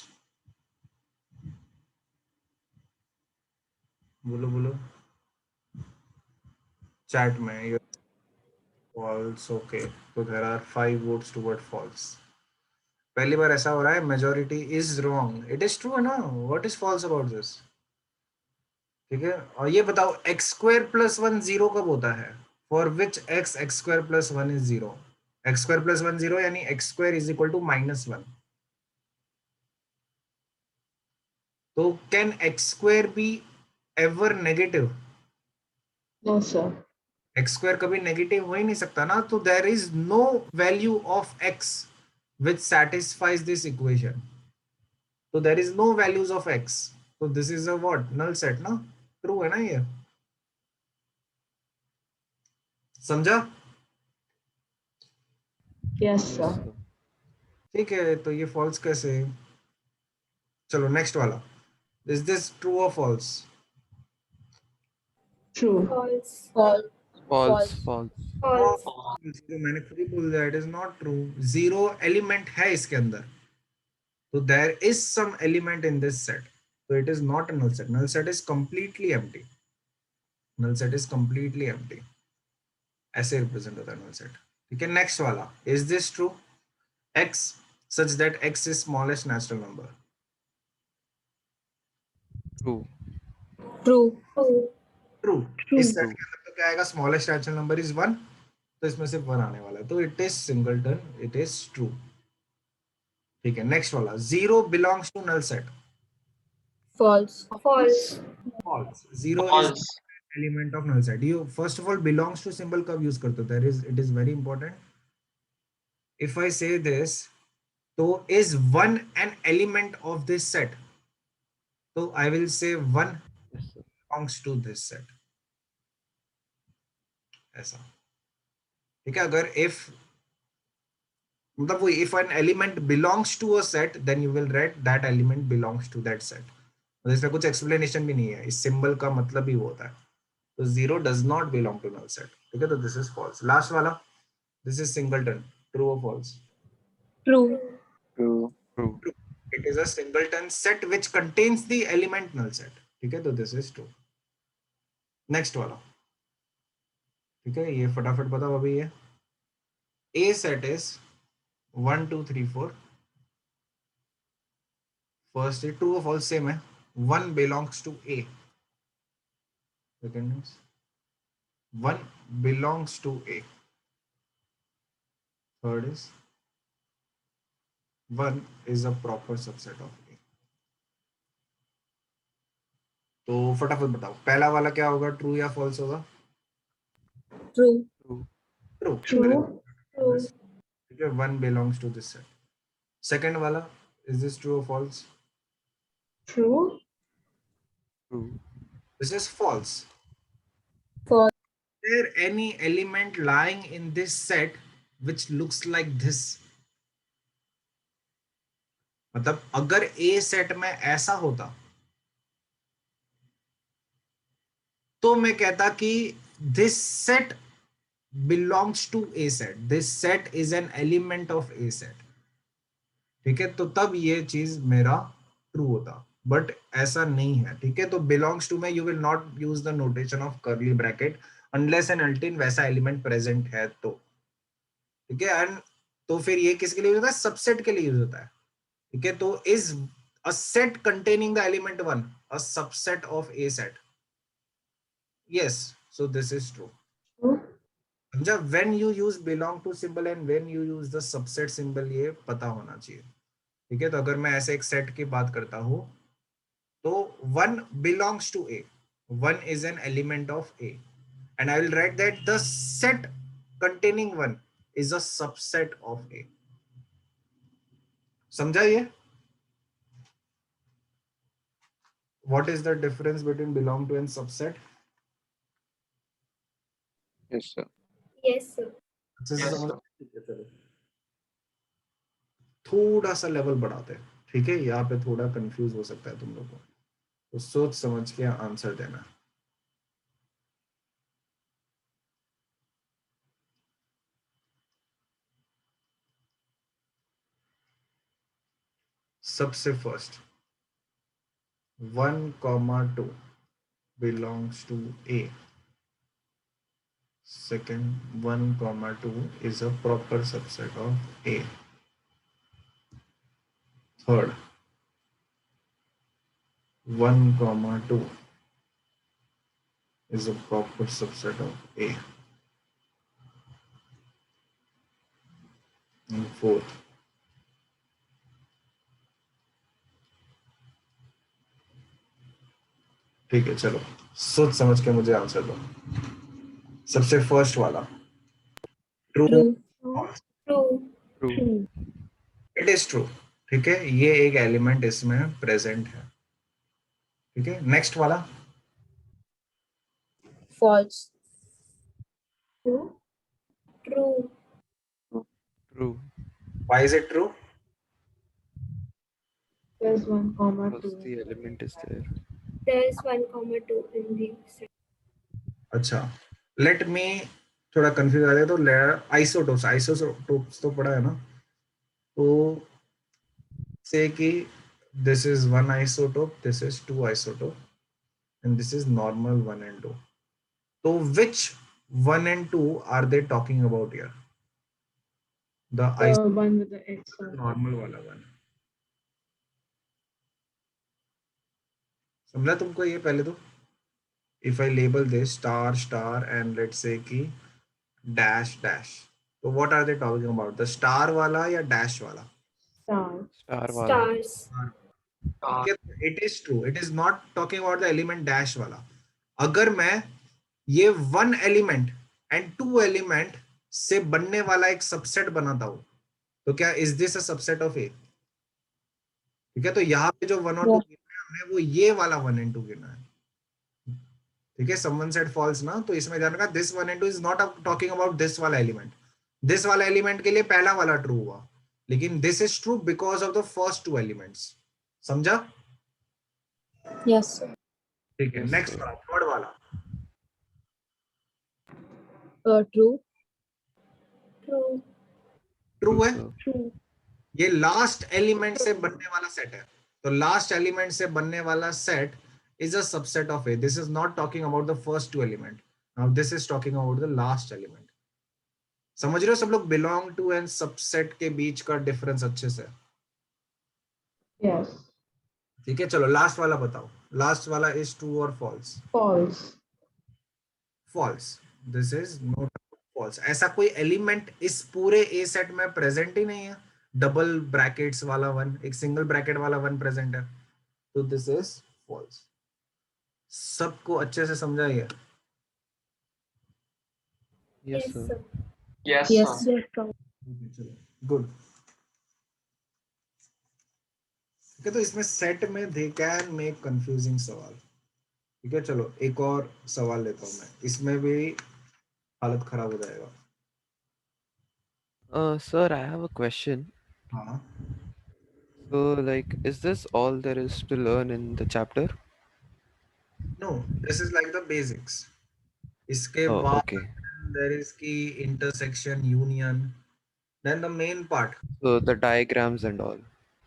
बोलो बोलो chat में false. Okay, so there are 5 votes toward false. पहली बार ऐसा हो रहा है majority is wrong. It is true है ना? What is false about this? ठीक है और ये बताओ x square plus 1 0 कब होता है? For which x square plus 1 is 0? x square plus 1 0 यानी x square is equal to -1. तो can x square be ever negative? No, sir. x square कभी नेगेटिव हो ही नहीं सकता ना, तो there is no value of x which satisfies this equation. So there is no values of x. So this is a what? Null set ना? True है ना ये? समझा? Yes, Yes, sir. sir. ठीक है तो ये false कैसे? चलो next वाला. Is this true or false? True. False. False. False. False. False. False. तो मैंने खुद ही बोल दिया, it is not true. 0 element है इसके अंदर. So there is some element in this set. So it is not a null set. Null set is completely empty. null set is completely empty. ऐसे represent होता है null set. ठीक है, next वाला, is this true? X such that X is smallest natural number. True. True. True. True. इस set के अंदर तो क्या आएगा, स्मॉलेस्ट नेचुरल नंबर इज 1, तो इसमें सिर्फ 1 आने वाला है, तो it is singleton, it is true. ठीक है, नेक्स्ट वाला, 0 belongs to null set. False. False. False. 0 is False. Element of null set. You first of all belongs to symbol कब यूज करते हो, it is very important. If I say this, तो is 1 an element of this set, तो I will say 1 Yes, sir. Belongs to this set. ऐसा. ठीक है, अगर if मतलब वो if an element belongs to a set, then you will write that element belongs to that set. तो इसमें कुछ एक्सप्लेनेशन भी नहीं है, इस सिंबल का मतलब ही वो होता है. तो 0 does not belong to null set. ठीक है, तो this is false. लास्ट वाला, this is singleton. True or false? True. True. True. It is a singleton set which contains the element null set. ठीक है, तो this is true. नेक्स्ट वाला. ठीक है, ये फटाफट बताओ अभी. ये A set is 1 2 3 4. फर्स्ट है ट्रू और फॉल्स सेम है. 1 belongs to A. Second is 1 belongs to A. Third is 1 is a proper subset of A. तो फटाफट बताओ, पहला वाला क्या होगा, ट्रू या फॉल्स होगा? True. True. ट्रू. True. ठीक है, 1 belongs to this set. Second वाला, is this true or false? True. True. This is false. False. Is there any element lying in this set which looks like this? मतलब अगर A set में ऐसा होता तो मैं कहता कि this set belongs to A set. This set is an element of A set. ठीक है, तो तब ये चीज मेरा ट्रू होता, बट ऐसा नहीं है. ठीक है, तो बिलोंग्स टू में you will not use the notation of curly bracket unless and until वैसा एलिमेंट प्रेजेंट है तो. ठीक है, एंड तो फिर ये किसके लिए यूज होता है, सबसेट के लिए यूज होता है. ठीक है, तो is a set containing the element 1 a subset of A set? Yes, so this is true. True. समझा? When you use belong to symbol and when you use the subset symbol, ये पता होना चाहिए. ठीक है, तो अगर मैं ऐसे एक सेट की बात करता हूं तो 1 belongs to A, 1 is an element of A, and I will write that the set containing 1 is a subset of A. समझा ये? What is the difference between belong to and subset? Yes, sir. Yes, sir. अच्छे से Yes, समझ. sir. ठीक है, चलो थोड़ा सा लेवल बढ़ाते हैं. ठीक है, यहाँ पे थोड़ा कंफ्यूज हो सकता है तुम लोगों को, तो सोच समझ के आंसर देना. सबसे first 1, 2 belongs to A. Second, 1, 2 is a proper subset of A. Third, 1, 2 is a proper subset of A. And fourth, ठीक है, चलो सोच समझ के मुझे आंसर दो. सबसे फर्स्ट वाला, true. True. True. True. It is true. ठीक है, ये एक एलिमेंट इसमें प्रेजेंट है. ठीक है, नेक्स्ट वाला, False. True. True. True. why is it true? There's 1, Because 2. the element is there. There is 1, 2 in the set. अच्छा, लेट मी थोड़ा कंफ्यूज आ जाए तो आइसोटोप्स तो पढ़ा है ना. तो से कि this is 1 isotope, this is 2 isotope, and this is normal 1 and 2. तो which 1 and 2 are they talking about here? The The one with the X on. normal वाला one. समझा तुमको ये पहले तो? If I label this star star and let's say कि dash dash, so what are they talking about? The star वाला या dash वाला? Star. Star wala. Stars. Okay, it is true. It is not talking about the element dash वाला. अगर मैं ये 1 element and 2 element से बनने वाला एक सबसेट बनाता हूँ, तो क्या is this a subset of A? ठीक है, तो यहाँ पे जो 1 और 2 Yeah. गिना है हमने, वो ये वाला 1 and 2 गिना है. ठीक है, someone said false ना, तो इसमें ध्यान रखना, this 1 and 2 is not talking about this वाला एलिमेंट. दिस वाला एलिमेंट के लिए पहला वाला ट्रू हुआ, लेकिन this is true because of the first 2 elements. समझा? Yes, sir. ठीक है, Yes, नेक्स्ट sir. वाला, थर्ड वाला. True. True. ट्रू है. sir. True. ये लास्ट एलिमेंट से बनने वाला सेट है, तो लास्ट एलिमेंट से बनने वाला set is a subset of A. This is not talking about the first 2 element. Now this is talking about the last element. समझ रहे हो सब लोग? belong to and subset के बीच का डिफरेंस अच्छे से? Yes. ठीक है, चलो लास्ट वाला बताओ. लास्ट वाला इज ट्रू और false? False. False. This is not false. ऐसा कोई एलिमेंट इस पूरे ए सेट में प्रेजेंट ही नहीं है. डबल ब्रैकेट्स वाला वन, एक सिंगल ब्रैकेट वाला वन प्रेजेंट है, तो दिस इज फॉल्स. सबको अच्छे से समझा ये? Yes, Yes, sir. sir. Yes, Yes, sir. sir. चलो गुड. ठीक है, तो इसमें सेट में दे कैन मेक कंफ्यूजिंग सवाल. ठीक है, चलो एक और सवाल लेता हूं मैं, इसमें भी हालत खराब हो जाएगा. Sir, I have a question. हाँ, So, like, is this all there is to learn in the chapter? No, this is like the basics. इसके Oh, बाद okay. there is की intersection, union, then the main part, So the diagrams and all.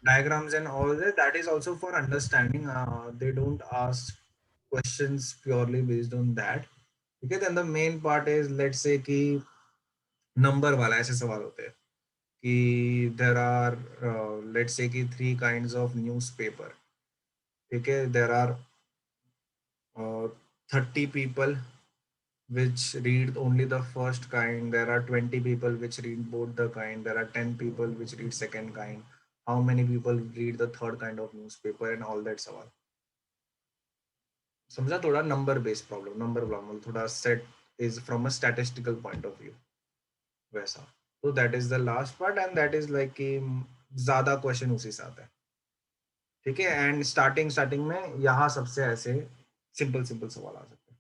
diagrams and all that, that is also for understanding. They don't ask questions purely based on that. Okay, then the main part is, let's say कि number वाला ऐसे सवाल होते हैं कि there are let's say कि 3 kinds of newspaper. ठीक है, there are 30 people which read only the first kind, there are 20 people which read both the kind, there are 10 people which read second kind, how many people read the third kind of newspaper and all that सवाल. समझा? थोड़ा number based problem, number problem, थोड़ा set is from a statistical point of view वैसा. तो that is the last part and that is like कि ज्यादा question उसी से आता है. ठीक है, एंड स्टार्टिंग में यहाँ सबसे ऐसे सिंपल सवाल आ सकते हैं.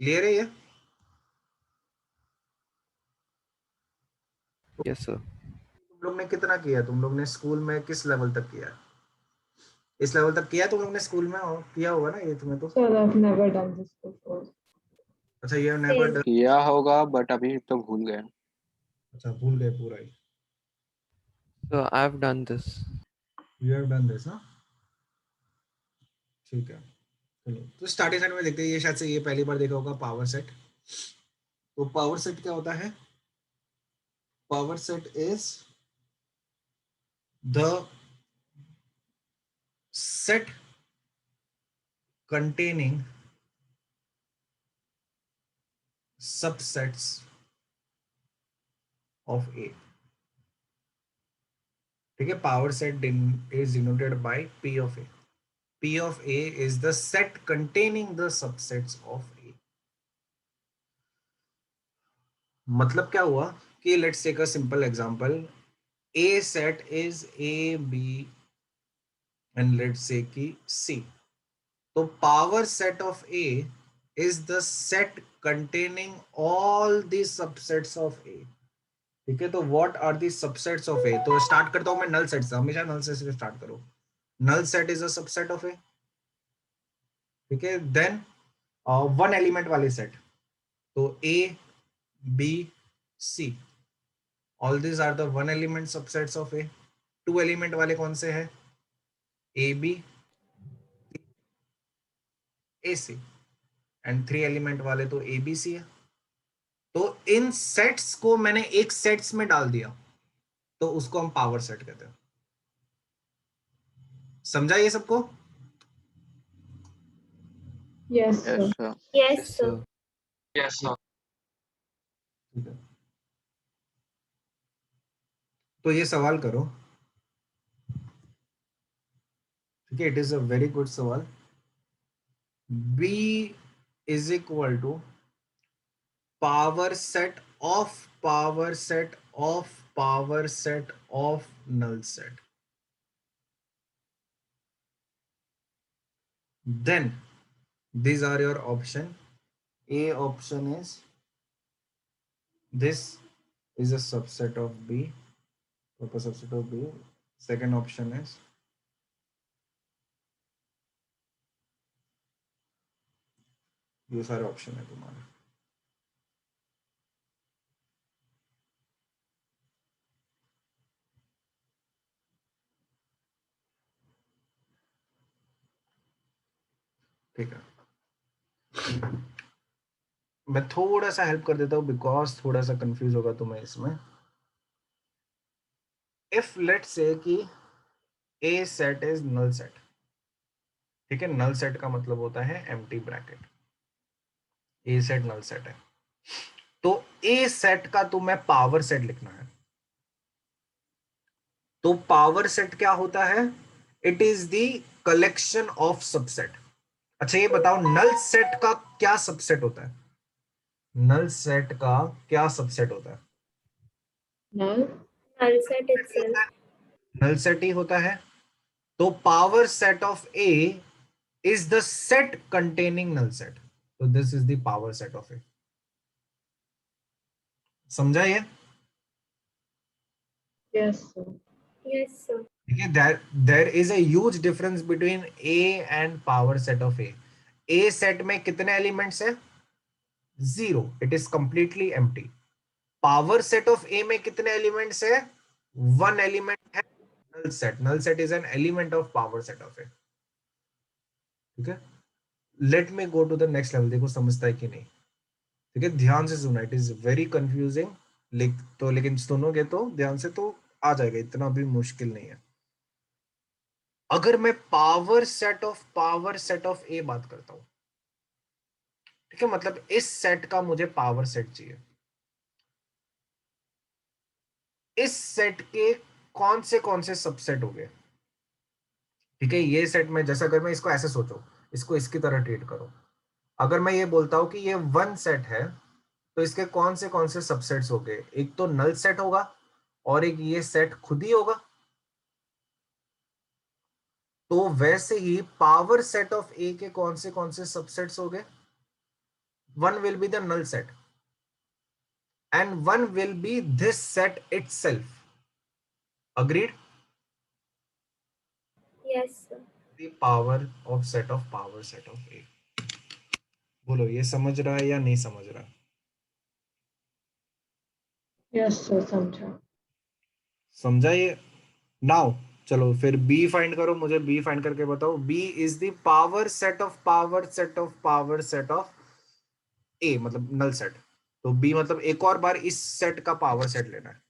क्लियर है ये? Yes, sir. तुम लोग ने कितना किया? तुम लोग ने स्कूल में किस लेवल तक किया? इस लेवल तक किया तुम लोग ने स्कूल में? किया होगा ना ये तुम्हें तो. Sir, I've never done this before. अच्छा, ये नेवर Same. किया होगा बट अभी तो भूल गए. अच्छा, भूल गए पूरा ही. So I've done this. You have done this ना? ठीक है, चलो तो स्टार्टिंग सेट में देखते हैं. ये शायद से ये पहली बार देखा होगा पावर सेट. तो पावर सेट क्या होता है? Power set is the set containing subsets of A. ठीक है, power set is denoted by P of A. P of A is the set containing the subsets of A. मतलब क्या हुआ कि let's take a simple example. A set is A, B and let's say कि C. तो power set of A is the set containing all the subsets of A. ठीक है, तो what are the subsets of A? तो start करता हूं मैं null set से. हमेशा नल सेट से स्टार्ट करो. Null set is a subset of A. ठीक है, देन वन एलिमेंट वाले सेट, तो A, B, C, all these are the one element subsets of A. Two element वाले कौन से हैं? A, B, A, C. And 3 element वाले तो ए बी सी है। तो इन सेट्स को मैंने एक सेट्स में डाल दिया, तो उसको हम पावर सेट कहते हैं। समझा ये सबको? Yes, sir. Yes, sir. Yes, Yes, sir. sir. Yes, sir. ठीक है, तो ये सवाल करो। ठीक है, it is a very good सवाल। B is equal to power set of power set of power set of null set. Then these are your option. A option is this is a subset of B, proper subset of B. Second option is ये सारे option है तुम्हारे। ठीक है, मैं थोड़ा सा help कर देता हूँ बिकॉज थोड़ा सा कंफ्यूज होगा तुम्हें इसमें। इफ लेट्स से कि ए सेट इज नल सेट, ठीक है, नल सेट का मतलब होता है एम्प्टी ब्रैकेट। ए सेट नल सेट है, तो ए सेट का तुम्हें पावर सेट लिखना है। तो पावर सेट क्या होता है? It is the collection of subset. अच्छा ये बताओ, नल सेट का क्या सबसेट होता है? नल सेट का क्या सबसेट होता है? Null. Null set itself. Null set ही होता है। तो power set of A is the set containing null set, तो this is the power set of A. समझा ये? Yes, sir. Yes, sir. ठीक है, there is a huge difference between A and power set of A. A set में कितने elements है? 0, it is completely empty. Power set of A में कितने elements है? 1 एलिमेंट है null set. Null set is an element of power set of A. ठीक है, let me go to the next level. देखो समझता है कि नहीं। ठीक है, ध्यान से सुना, इट इज वेरी कंफ्यूजिंग। लेकिन सुनोगे तो ध्यान से तो आ जाएगा, इतना भी मुश्किल नहीं है। अगर मैं पावर सेट ऑफ ए बात करता हूं, ठीक है, मतलब इस सेट का मुझे पावर सेट चाहिए। इस सेट के कौन से सबसेट हो गए? ठीक है, ये सेट में जैसा, अगर मैं इसको ऐसे सोचो, इसको इसकी तरह ट्रीट करो। अगर मैं ये बोलता हूं कि ये 1 सेट है, तो इसके कौन से सबसेट्स हो गए? एक तो नल सेट होगा और एक ये सेट खुद ही होगा। तो वैसे ही पावर सेट ऑफ ए के कौन से सबसेट्स हो गए? 1 will be the null set and 1 will be this set itself. Agreed? Yes, sir. The power of power set of A. बोलो ये समझ रहा है या नहीं समझ रहा? Yes, sir. समझा. समझा ये? नाउ चलो फिर B फाइंड करो। मुझे B फाइंड करके बताओ। B is the power set of power set of power set of A, मतलब नल सेट। तो B मतलब एक और बार इस सेट का पावर सेट लेना है।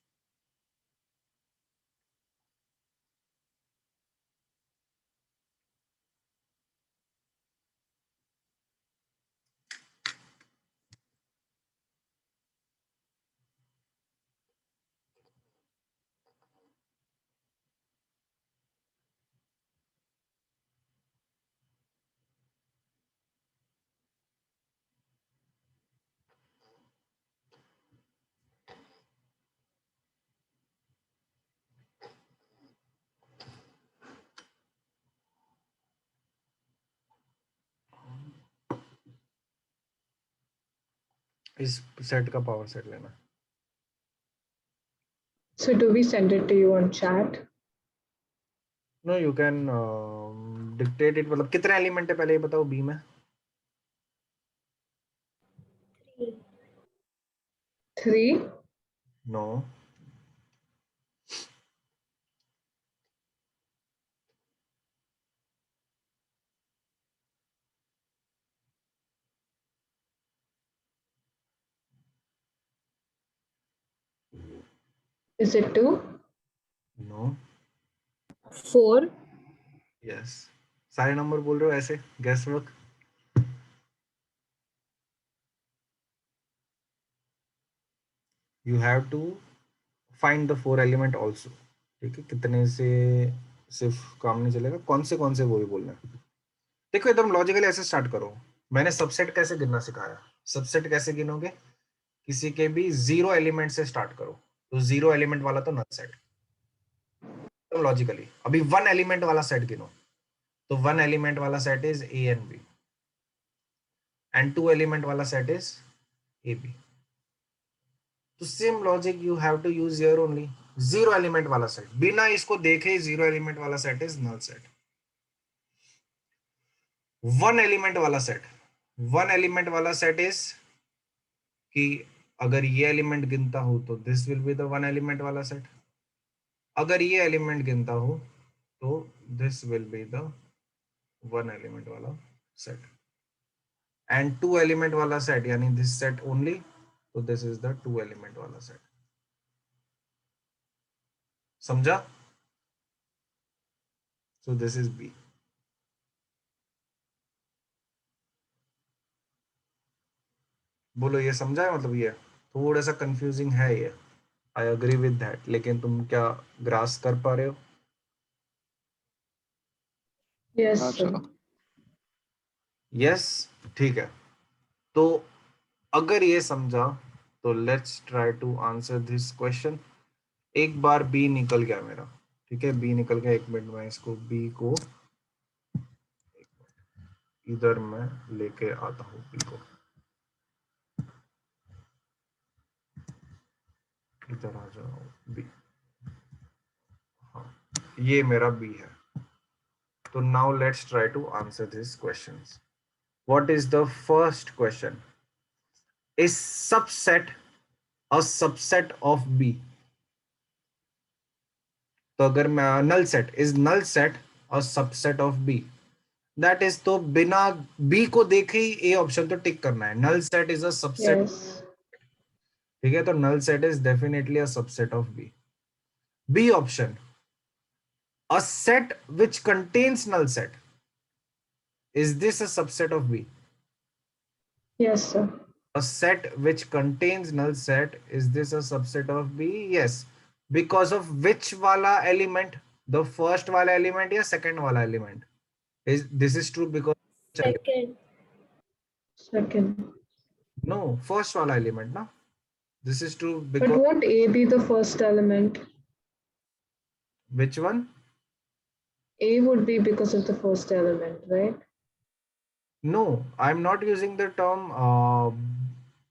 इस सेट का पावर सेट लेना है। So do we send it to you on chat? No you can dictate it. मतलब कितने एलिमेंट है पहले ये बताओ बी में? 3. 3. No, Is it 2? No. 4. Yes. सारे नंबर बोल रहे हो ऐसे guess work. You have to find the 4 element also. ठीक है, कितने से सिर्फ काम नहीं चलेगा, कौन से वो भी बोलना है. देखो एकदम लॉजिकली ऐसे स्टार्ट करो. मैंने सबसेट कैसे गिनना सिखाया. सबसेट कैसे गिनोगे, किसी के भी 0 एलिमेंट से स्टार्ट करो. तो 0 एलिमेंट वाला तो नल सेट. एकदम लॉजिकली. अभी 1 एलिमेंट वाला सेट गिनो. तो 1 एलिमेंट वाला set is A and B, and 2 element वाला सेट इज ए बी. तो same logic you have to use here only. 0 element वाला सेट, बिना इसको देखे 0 एलिमेंट वाला set is null set. 1 element वाला सेट, 1 एलिमेंट वाला सेट इज कि अगर ये एलिमेंट गिनता हो तो this will be the 1 element वाला सेट. अगर ये एलिमेंट गिनता हो तो this will be the 1 element वाला सेट. एंड 2 एलिमेंट वाला सेट यानी दिस सेट ओनली, तो दिस इज द 2 एलिमेंट वाला सेट. समझा? So this is B. बोलो ये समझा है? मतलब ये थोड़ा सा कंफ्यूजिंग है ये. आई अग्री विद दैट, लेकिन तुम क्या ग्रास कर पा रहे हो? Yes, हाँ sir. सर. यस. ठीक है, तो अगर ये समझा तो let's try to answer this question. एक बार बी निकल गया मेरा. ठीक है, बी निकल गया. 1 मिनट में इसको बी को इधर मैं लेके आता हूँ. बी को इधर आ जाओ. बी, हाँ ये मेरा बी है. तो now let's try to answer this questions. What is the first question? Is subset a subset of B? तो अगर मैं null set, is null set a subset of B, that is, तो बिना बी को देखे ही A option तो tick करना है. Null set is a subset. Yes. ठीक है, तो null set is definitely a subset of B. B option, a set which contains null set, is this a subset of B? Yes, sir. A set which contains null set, is this a subset of B? Yes. Because of which wala element? The first wala element या second wala element? This is true because Second. Second. no, first wala element na. This is true But because won't A be the first element? which one? A would be because of the first element, right? No, I'm not using the term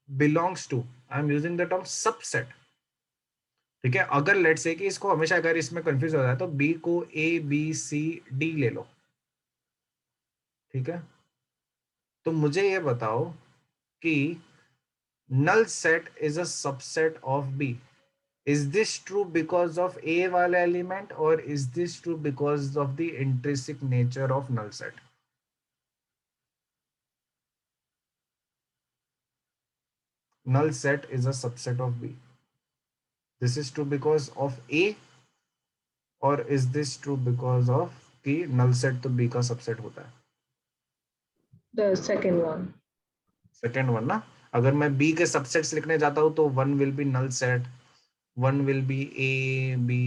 belongs to. I'm using the term subset. ठीक है, अगर late से कि इसको हमेशा अगर इसमें confuse हो जाए तो बी को ए बी सी डी ले लो. ठीक है, तो मुझे ये बताओ कि null set is a subset of B. Is this true because of A वाला एलिमेंट और is this true because of the intrinsic nature of null set? Null set is a subset of B. This is true because of A, or is this true because of कि null set तो B का subset होता है? The second one. Second one ना. अगर मैं B के subsets लिखने जाता हूँ तो one will be null set, one will be A, B,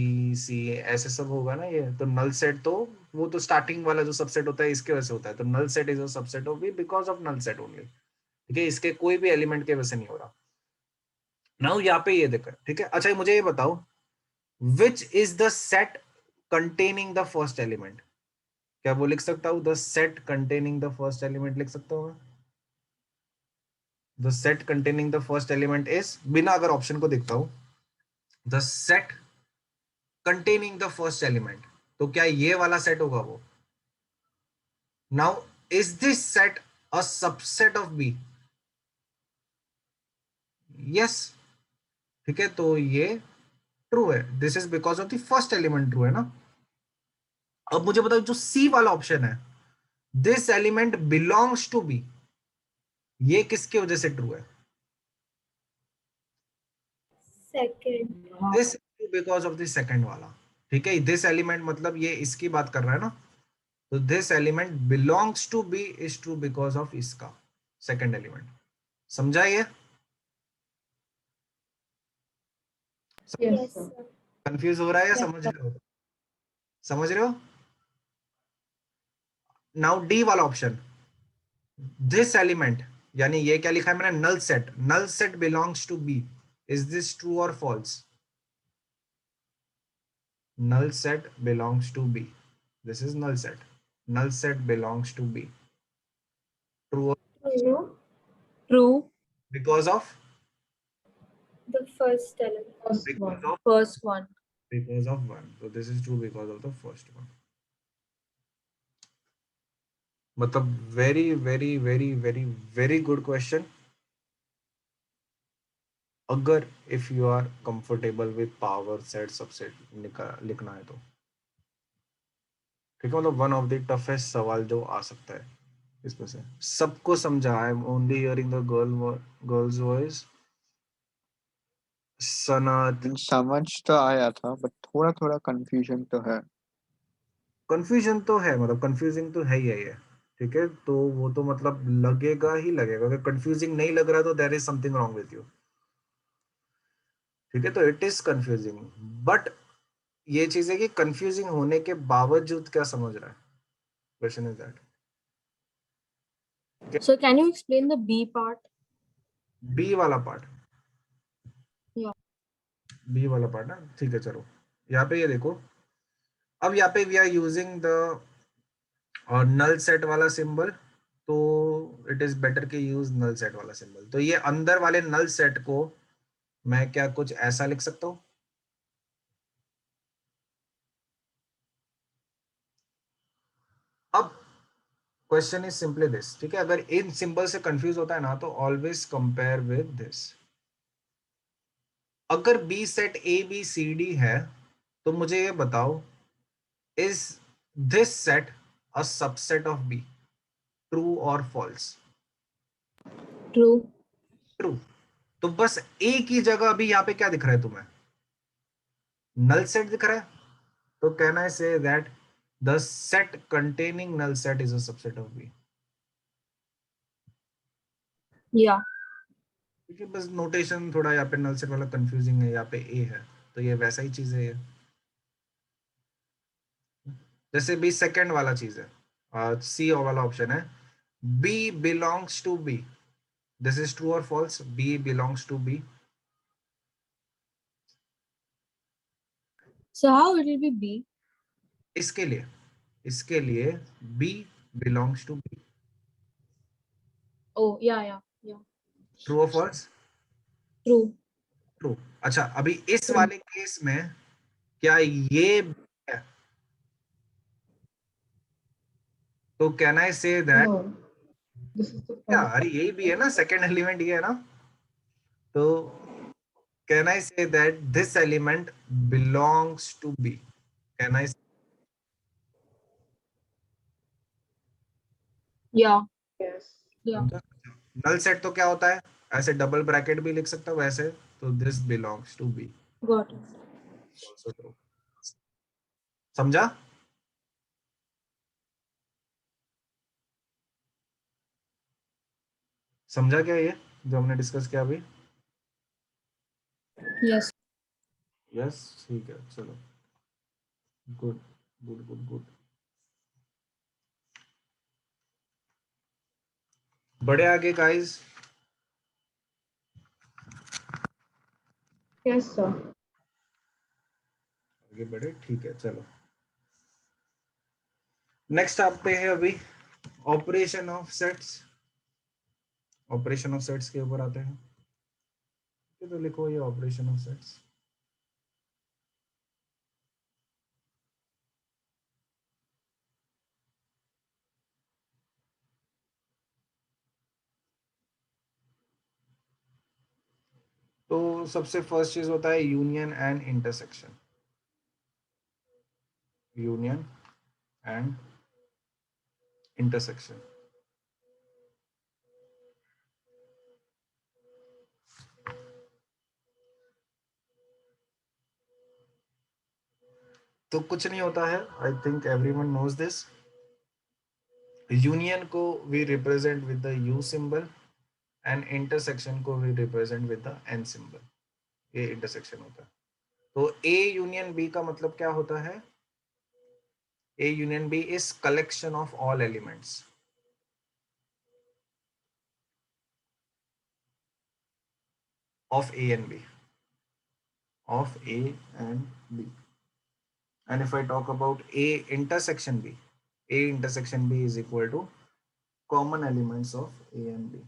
C, ऐसे सब होगा ना ये. तो null set तो वो तो starting वाला जो subset होता है इसके वजह से होता है. तो null set is a subset of B because of null set only. ठीक है, इसके कोई भी एलिमेंट के वजह से नहीं हो रहा. नाउ यहाँ पे ये देखो. ठीक है, अच्छा मुझे ये बताओ, which is the set containing the first element? क्या वो लिख सकता हूँ? the set containing the first element लिख सकता हूँ? the set containing the first element is, बिना अगर ऑप्शन को देखता हूँ, the set containing the first element, तो क्या ये वाला सेट होगा वो? now is this set a subset of B? yes. ठीक है, तो ये ट्रू है. This is because of the first element true है ना. अब मुझे बताओ जो सी वाला ऑप्शन है, this element belongs to B, ये किसके वजह से ट्रू है? Second. This because of the second वाला, ठीक है। दिस एलिमेंट मतलब ये इसकी बात कर रहा है ना, तो this element belongs to B is true because of इसका सेकंड एलिमेंट। समझा ये? Yes, Yes, sir. sir. Confuse हो रहा है या Yes, समझ sir. रहे हो? समझ रहे हो? नाउ डी वाला ऑप्शन, दिस एलिमेंट, यानी ये क्या लिखा है मैंने, null set belongs to B, is this true और false? null set belongs to B. This is null set. Null set belongs to B. True or True. True. because of The first element. First because one. of First one. because of one. So this is true because of the first one. मतलब very very very very very good question. अगर if you are comfortable with power set subset लिखना है तो ठीक है, मतलब one of the toughest सवाल जो आ सकता है इसमें से। सबको समझा? I am only hearing the girls voice. Sanat, समझ तो आया था बट थोड़ा थोड़ा कंफ्यूजन तो है। कंफ्यूजन तो है, मतलब कंफ्यूजिंग तो है ही है ये, ठीक है। तो वो तो मतलब लगेगा ही लगेगा, अगर कंफ्यूजिंग नहीं लग रहा तो there is something wrong with you, ठीक है। तो इट इज कंफ्यूजिंग, बट ये चीज है कि कंफ्यूजिंग होने के बावजूद क्या समझ रहा है, question is that. So can you explain the B part? B वाला पार्ट, Yeah. बी वाला पार्ट ना, ठीक है चलो। यहाँ पे ये देखो, अब यहाँ पे we are using the null set वाला सिंबल, तो इट इज बेटर कि यूज नल सेट वाला सिंबल। तो ये अंदर वाले नल सेट को मैं क्या कुछ ऐसा लिख सकता हूँ? अब क्वेश्चन इज सिंपली दिस, ठीक है। अगर इन सिंबल से कंफ्यूज होता है ना तो ऑलवेज कंपेयर विद दिस। अगर B set A B C D है तो मुझे ये बताओ, is this set a subset of B? True और फॉल्स? True. ट्रू। तो बस ए की जगह अभी यहाँ पे क्या दिख रहा है तुम्हें? नल सेट दिख रहा है। तो कहना है say that the set containing null set is a subset of B. Yeah. ठीक है, बस नोटेशन थोड़ा यहाँ पे नल सेट वाला कंफ्यूजिंग है, यहाँ पे ए है तो ये वैसा ही चीज है ये, जैसे बी सेकंड वाला चीज है, सी वाला ऑप्शन है, B belongs to B, this is true और false? B belongs to B, So how it will be B? इसके लिए B belongs to B, Oh, yeah. True और फॉल्स? True. ट्रू। अच्छा, अभी इस True. वाले केस में क्या ये है? तो can I say that, No, this is the क्या, first. अरे यही भी है ना, सेकंड एलिमेंट ये है ना, तो can I say that this element belongs to B? Can I? Yeah. Yes. Yeah. Null set तो क्या होता है, ऐसे डबल ब्रैकेट भी लिख सकता हूँ वैसे, तो this belongs to B, Got it. Also true. समझा? समझा क्या ये जो हमने डिस्कस किया अभी? Yes. यस, ठीक है चलो, गुड गुड गुड गुड। बढ़े आगे गाइस? Yes, sir. आगे बढ़े, ठीक है चलो। नेक्स्ट आप पे है अभी operation of sets. Operation of sets के ऊपर आते हैं, तो लिखो ये ऑपरेशन ऑफ सेट्स। तो सबसे फर्स्ट चीज होता है union and intersection. Union and intersection. तो कुछ नहीं होता है, I think everyone knows this. Union को we represent with the U symbol and intersection को we represent with the N symbol. ये इंटरसेक्शन होता है। तो ए यूनियन बी का मतलब क्या होता है? A union B is collection of all elements of A and B, of A and B. And if I talk about A intersection B, A intersection B is equal to common elements of A and B.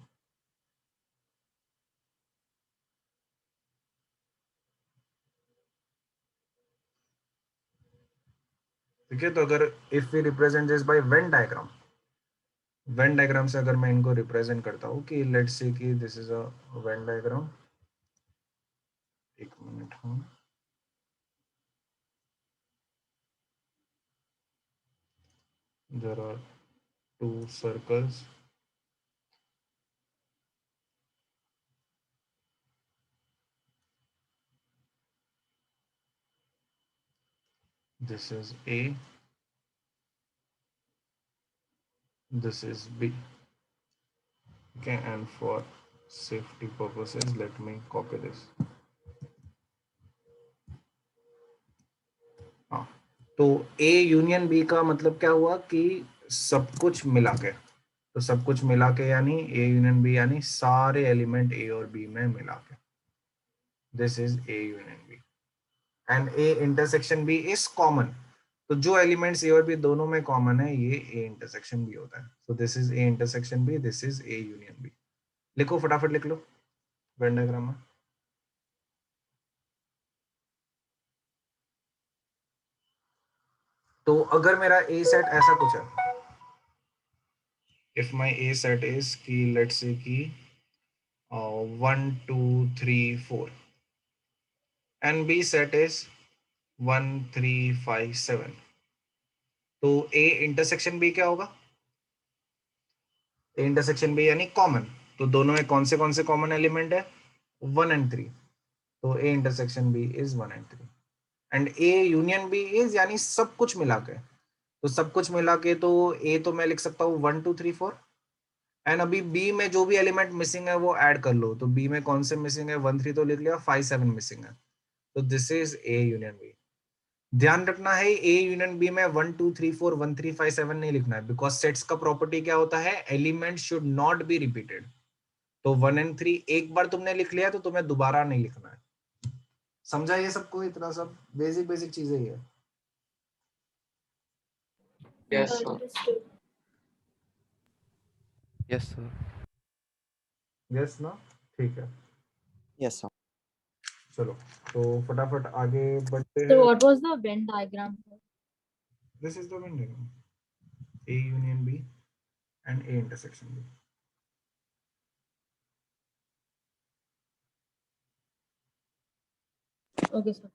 ठीक है, तो अगर if we represent this by Venn diagram, Venn diagram से अगर मैं इनको represent करता हूँ कि let's say कि this is a Venn diagram, एक मिनट, हाँ, there are two circles, this is A, this is B. Okay, and for safety purposes let me copy this. हाँ, तो A यूनियन B का मतलब क्या हुआ कि सब कुछ मिला के, तो सब कुछ मिला के यानी A यूनियन B यानी सारे एलिमेंट A और B में मिला के, this is A union B। And A intersection B is common, तो जो एलिमेंट्स A और B दोनों में कॉमन है ये A इंटरसेक्शन B होता है। सो this is A intersection B, this is A union B। लिखो, फटाफट लिख लो वेन डायग्राम में। तो अगर मेरा A सेट ऐसा कुछ है, if my A set is कि let's say कि 1 2 3 4 and B set is 1 3 5 7, तो A इंटरसेक्शन B क्या होगा? A इंटरसेक्शन B यानी कॉमन, तो दोनों में कौन से कॉमन एलिमेंट है? 1 and 3, तो A intersection B is 1 and 3 and A union B is यानी सब कुछ मिला के, तो सब कुछ मिला के तो A तो मैं लिख सकता हूँ 1 2 3 4 एंड अभी बी में जो भी एलिमेंट मिसिंग है वो ऐड कर लो, तो बी में कौन से मिसिंग है? 1 3 तो लिख लिया, 5 7 मिसिंग है, तो this is A union B. ध्यान रखना है ए यूनियन बी में 1 2 3 4 1 3 5 7 नहीं लिखना है, बिकॉज सेट्स का प्रॉपर्टी क्या होता है? Element should not be repeated. तो 1 एंड 3 एक बार तुमने लिख लिया तो तुम्हें दोबारा नहीं लिखना है। समझा ये सबको? इतना सब बेसिक बेसिक चीजें ही है। Yes, sir. Understood. Yes, sir. Yes ना? ठीक है, Yes, sir. चलो तो फटाफट आगे बढ़ते So हैं। what was the Venn diagram? This is the Venn diagram, A union B and A intersection B. Okay, sir.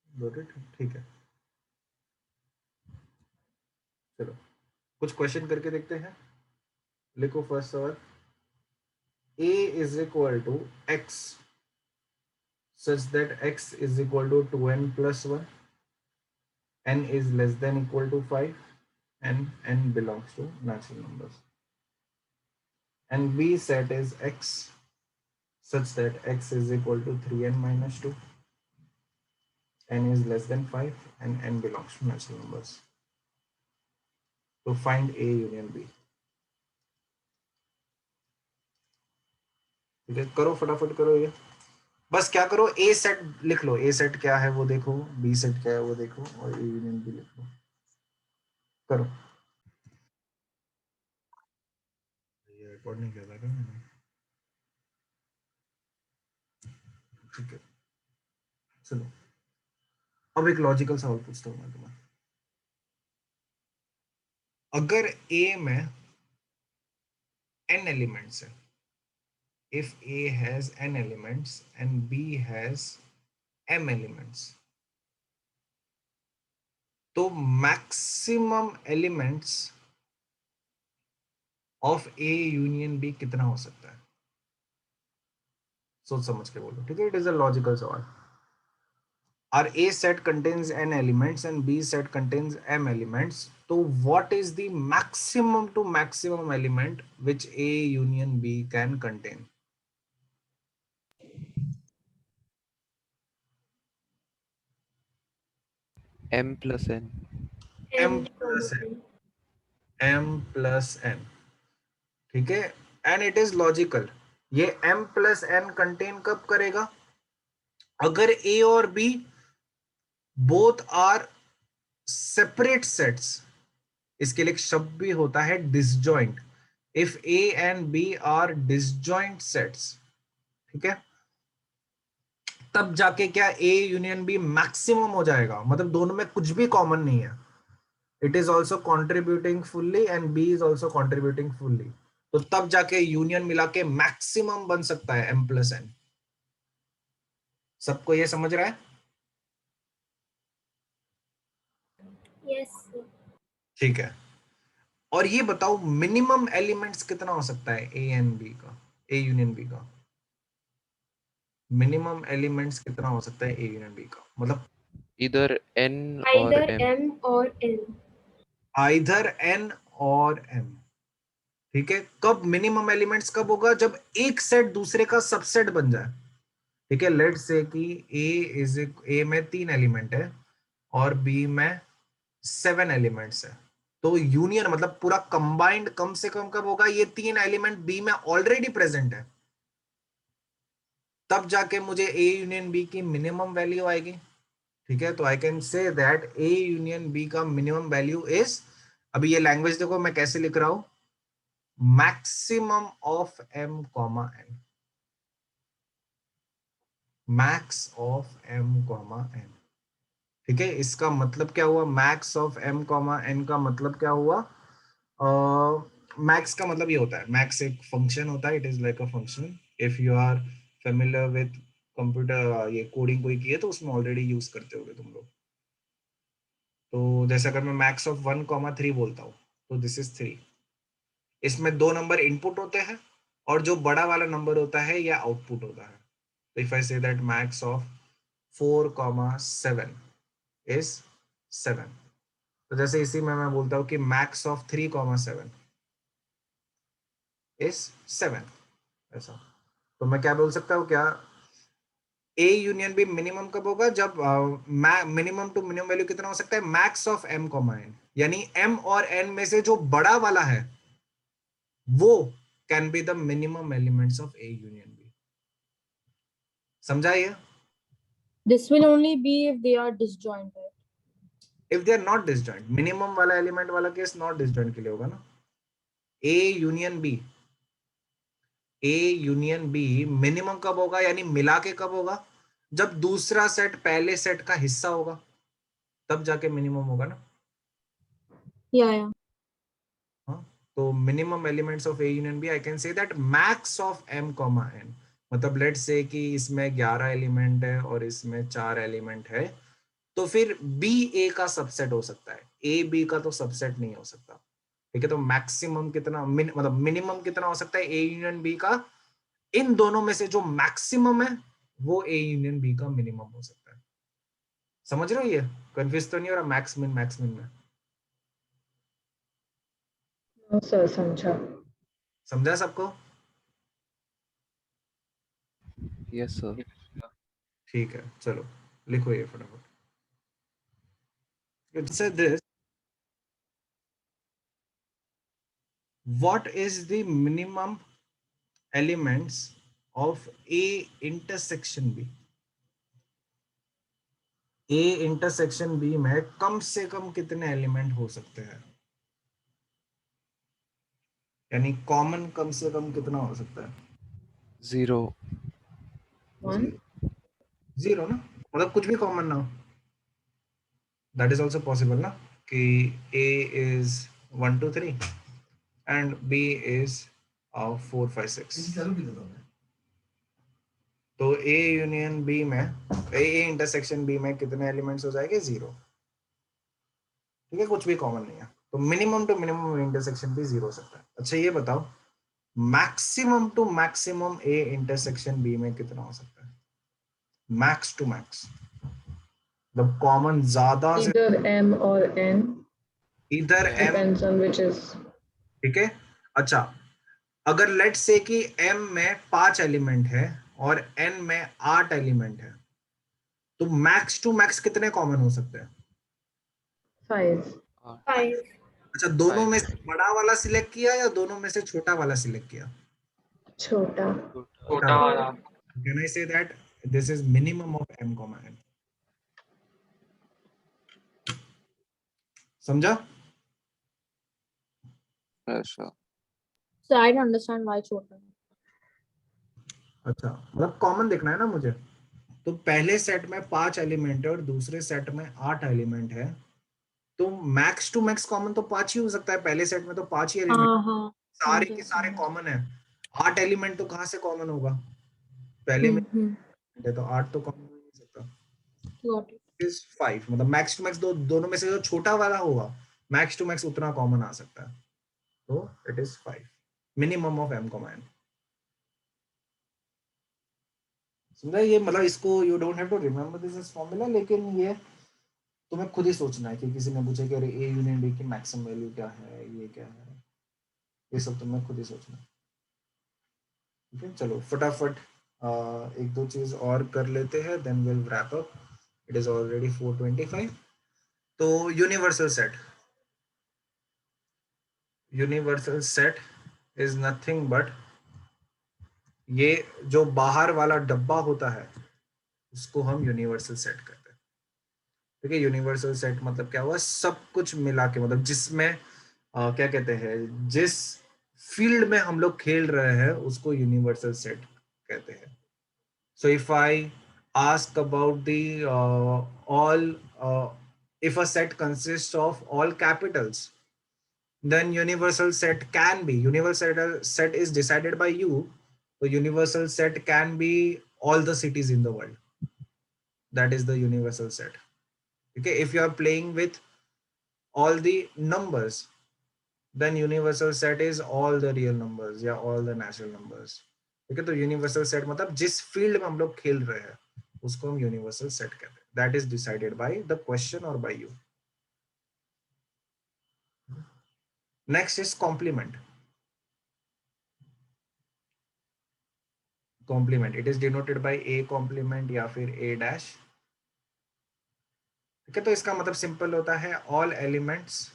Got it? ठीक है, चलो कुछ क्वेश्चन करके देखते हैं। लिखो फर्स्ट सवाल, a is equal to x such that x is equal to 2n plus 1, n is less than equal to 5 and n belongs to natural numbers, and b set is x such that x is equal to 3n minus 2, n is less than 5 and n belongs to natural numbers. So find a union b। ठीक है, करो फटाफट करो ये, बस क्या करो, ए set लिख लो, ए सेट क्या है वो देखो, बी सेट क्या है वो देखो, और ए यूनियन बी लिख लो, करो। ये रिकॉर्ड नहीं किया था क्या मैंने? ठीक है, चलो अब एक लॉजिकल सवाल पूछता हूँ मैं तुम्हें। अगर ए में n एलिमेंट्स है, if a has n elements and b has m elements, तो maximum elements of A union B कितना हो सकता है? सोच समझ के बोलो, ठीक है, इट इज अ लॉजिकल सवाल। our A set contains n elements and B set contains m elements. So what is the maximum to maximum element which A union B can contain? M plus n. M M, plus n. N. M plus n. ठीक है, and it is logical. ये m plus n contain कब करेगा? अगर A और B both are separate sets. इसके लिए एक शब्द भी होता है disjoint. If A and B are disjoint sets, ठीक है, तब जाके क्या A यूनियन B मैक्सिमम हो जाएगा, मतलब दोनों में कुछ भी कॉमन नहीं है. It is also contributing fully and B is also contributing fully. तो तब जाके यूनियन मिला के मैक्सिमम बन सकता है M plus n. सबको ये समझ रहा है? Yes, sir. ठीक है. और ये बताओ मिनिमम एलिमेंट्स कितना हो सकता है A एंड B का, A यूनियन B का? मिनिमम एलिमेंट्स कितना हो सकता है A यूनियन B का? मतलब Either n or Either m. M or N. Either n और m. ठीक है, कब मिनिमम एलिमेंट्स कब होगा? जब एक सेट दूसरे का सबसेट बन जाए. ठीक है, लेट्स से कि A में 3 एलिमेंट है और B में 7 एलिमेंट्स है. तो यूनियन मतलब पूरा कंबाइंड कम से कम कब होगा? ये 3 एलिमेंट B में ऑलरेडी प्रेजेंट है, तब जाके मुझे A यूनियन B की मिनिमम वैल्यू आएगी. ठीक है, तो I can say that A union B का मिनिमम वैल्यू इज, अभी ये लैंग्वेज देखो मैं कैसे लिख रहा हूं, maximum of M comma n. Max of M comma n. ठीक है, इसका मतलब क्या हुआ? Max of M comma n का मतलब क्या हुआ? मैक्स का मतलब ये होता है, मैक्स एक फंक्शन होता है, it is like a function. If you are familiar with computer, ये कोडिंग कोई की है तो उसमें ऑलरेडी यूज करते होगे तुम लोग. तो जैसे अगर मैं मैक्स ऑफ 1 कॉमा 3 बोलता हूँ तो दिस इज 3. इसमें 2 नंबर इनपुट होते हैं और जो बड़ा वाला नंबर होता है या आउटपुट होता है. तो if I say that max of 4 comma 7 is 7, तो जैसे इसी में मैं बोलता हूँ कि मैक्स ऑफ 3 कॉमा 7 इज 7, ऐसा. तो मैं क्या बोल सकता हूँ? क्या A यूनियन B मिनिमम कब होगा? जब मिनिमम टू मिनिमम वैल्यू कितना हो सकता है? Max of M comma n. यानी M और n में से जो बड़ा वाला है वो can be the minimum elements of A union B. समझा ये? This will only be if they are disjoint, right? If they are not disjoint. Minimum वाला एलिमेंट वाला केस नॉट डिसजॉइंट के लिए होगा ना. A union B, A union B minimum कब होगा, यानी मिला के कब होगा? जब दूसरा सेट पहले सेट का हिस्सा होगा, तब जाके मिनिमम होगा ना. Yeah, yeah. हाँ, तो minimum elements of A union B I can say that max of M comma n. मतलब लेट से कि इसमें 11 एलिमेंट है और इसमें 4 एलिमेंट है, तो फिर B A का सबसेट हो सकता है, A B का तो सबसेट नहीं हो सकता. ठीक है, तो मैक्सिमम कितना मतलब मिनिमम कितना हो सकता है A यूनियन B का? इन दोनों में से जो मैक्सिमम है वो A यूनियन B का मिनिमम हो सकता है. समझ रहे हो? ये कंफ्यूज तो नहीं हो रहा मैक्स मिन में? No, sir, समझा. समझा सबको? Yes, sir. ठीक है, चलो लिखो ये फटाफट. It said this, what is the minimum elements of A intersection B? A intersection B में कम से कम कितने एलिमेंट हो सकते हैं? यानी कॉमन कम से कम कितना हो सकता है? 0. 1. जीरो ना, मतलब कुछ भी कॉमन ना हो. दैट इज ऑल्सो पॉसिबल ना, कि A is 1 2 3 and B is 4 5 6. तो A यूनियन B में, A इंटरसेक्शन B में कितने एलिमेंट्स हो जाएंगे? 0. ठीक है, कुछ भी कॉमन नहीं है, तो मिनिमम टू मिनिमम इंटरसेक्शन भी 0 हो सकता है. अच्छा ये बताओ maximum to maximum A intersection B में कितना हो सकता है? Max to max. मतलब कॉमन ज्यादा से Either M or N, इधर Yeah. m, depends on which is. ठीक है। अच्छा, अगर लेट से कि m में 5 एलिमेंट है और n में 8 एलिमेंट है, तो मैक्स टू मैक्स कितने कॉमन हो सकते हैं? 5. 5. अच्छा, दोनों में 5. से बड़ा वाला सिलेक्ट किया या दोनों में से छोटा वाला सिलेक्ट किया? Chota. छोटा वाला। Can I say that this is minimum of m comma n? समझा? Sure. So I don't understand why chota. अच्छा, मतलब कॉमन देखना है ना मुझे। तो पहले सेट में 5 एलिमेंट है और दूसरे सेट में 8 एलिमेंट है, तो मैक्स टू मैक्स कॉमन तो 5 ही हो सकता है। पहले सेट में तो 5 ही एलिमेंट, हाँ सारे समझे, के सारे समझे। कॉमन है। 8 एलिमेंट तो कहाँ से कॉमन होगा? पहले में है तो 8 तो कॉमन हो नहीं सकता। Got it. इज 5, मतलब मैक्स टू मैक्स दोनों में से जो छोटा वाला होगा मैक्स टू मैक्स उतना कॉमन आ सकता है, तो it is 5, minimum of m comma n। समझा? ये मतलब इसको you don't have to remember this is formula, लेकिन ये तुम्हें खुद ही सोचना है कि किसी ने पूछे कि अरे a यूनियन b की मैक्सिमम वैल्यू क्या है, ये क्या है, ये सब तुम्हें खुद ही सोचना है। ठीक है, चलो फटाफट एक दो चीज और कर लेते हैं, then will wrap up. It is already 4:25। तो universal set, universal set is nothing but, ये जो बाहर वाला डब्बा होता है उसको हम यूनिवर्सल सेट कहते हैं। ठीक है, यूनिवर्सल सेट मतलब क्या हुआ? सब कुछ मिला के, मतलब जिसमें क्या कहते हैं, जिस फील्ड में हम लोग खेल रहे हैं उसको यूनिवर्सल सेट कहते हैं। सो if I ask about the all, if a set consists of all capitals, then universal set can be, universal set is decided by you, so universal set can be all the cities in the world. That is the universal set. Okay, if you are playing with all the numbers, then universal set is all the real numbers या all the natural numbers. ठीक है, तो universal set मतलब जिस field में हम लोग खेल रहे हैं उसको हम यूनिवर्सल सेट कहते हैं। That is decided by the question और by you. Next is complement. Complement, it is denoted by A complement या फिर ए डैश। ठीक है, तो इसका मतलब सिंपल होता है ऑल एलिमेंट्स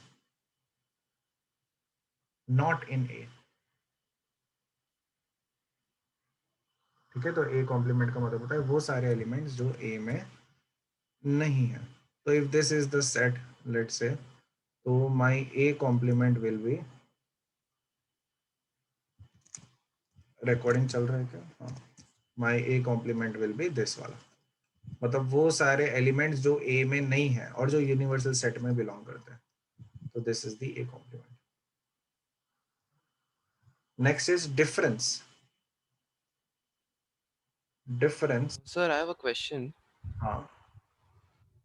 नॉट इन ए। ठीक है, तो ए कॉम्प्लीमेंट का मतलब होता है वो सारे एलिमेंट्स जो ए में नहीं है। तो if this is the set, let's say, तो my A complement will be, recording चल रहा है क्या? हाँ, my A complement will be this वाला, मतलब वो सारे एलिमेंट्स जो ए में नहीं है और जो यूनिवर्सल सेट में बिलोंग करते हैं। तो this is the A complement. Next is difference. Difference, Sir, I have a question. हाँ,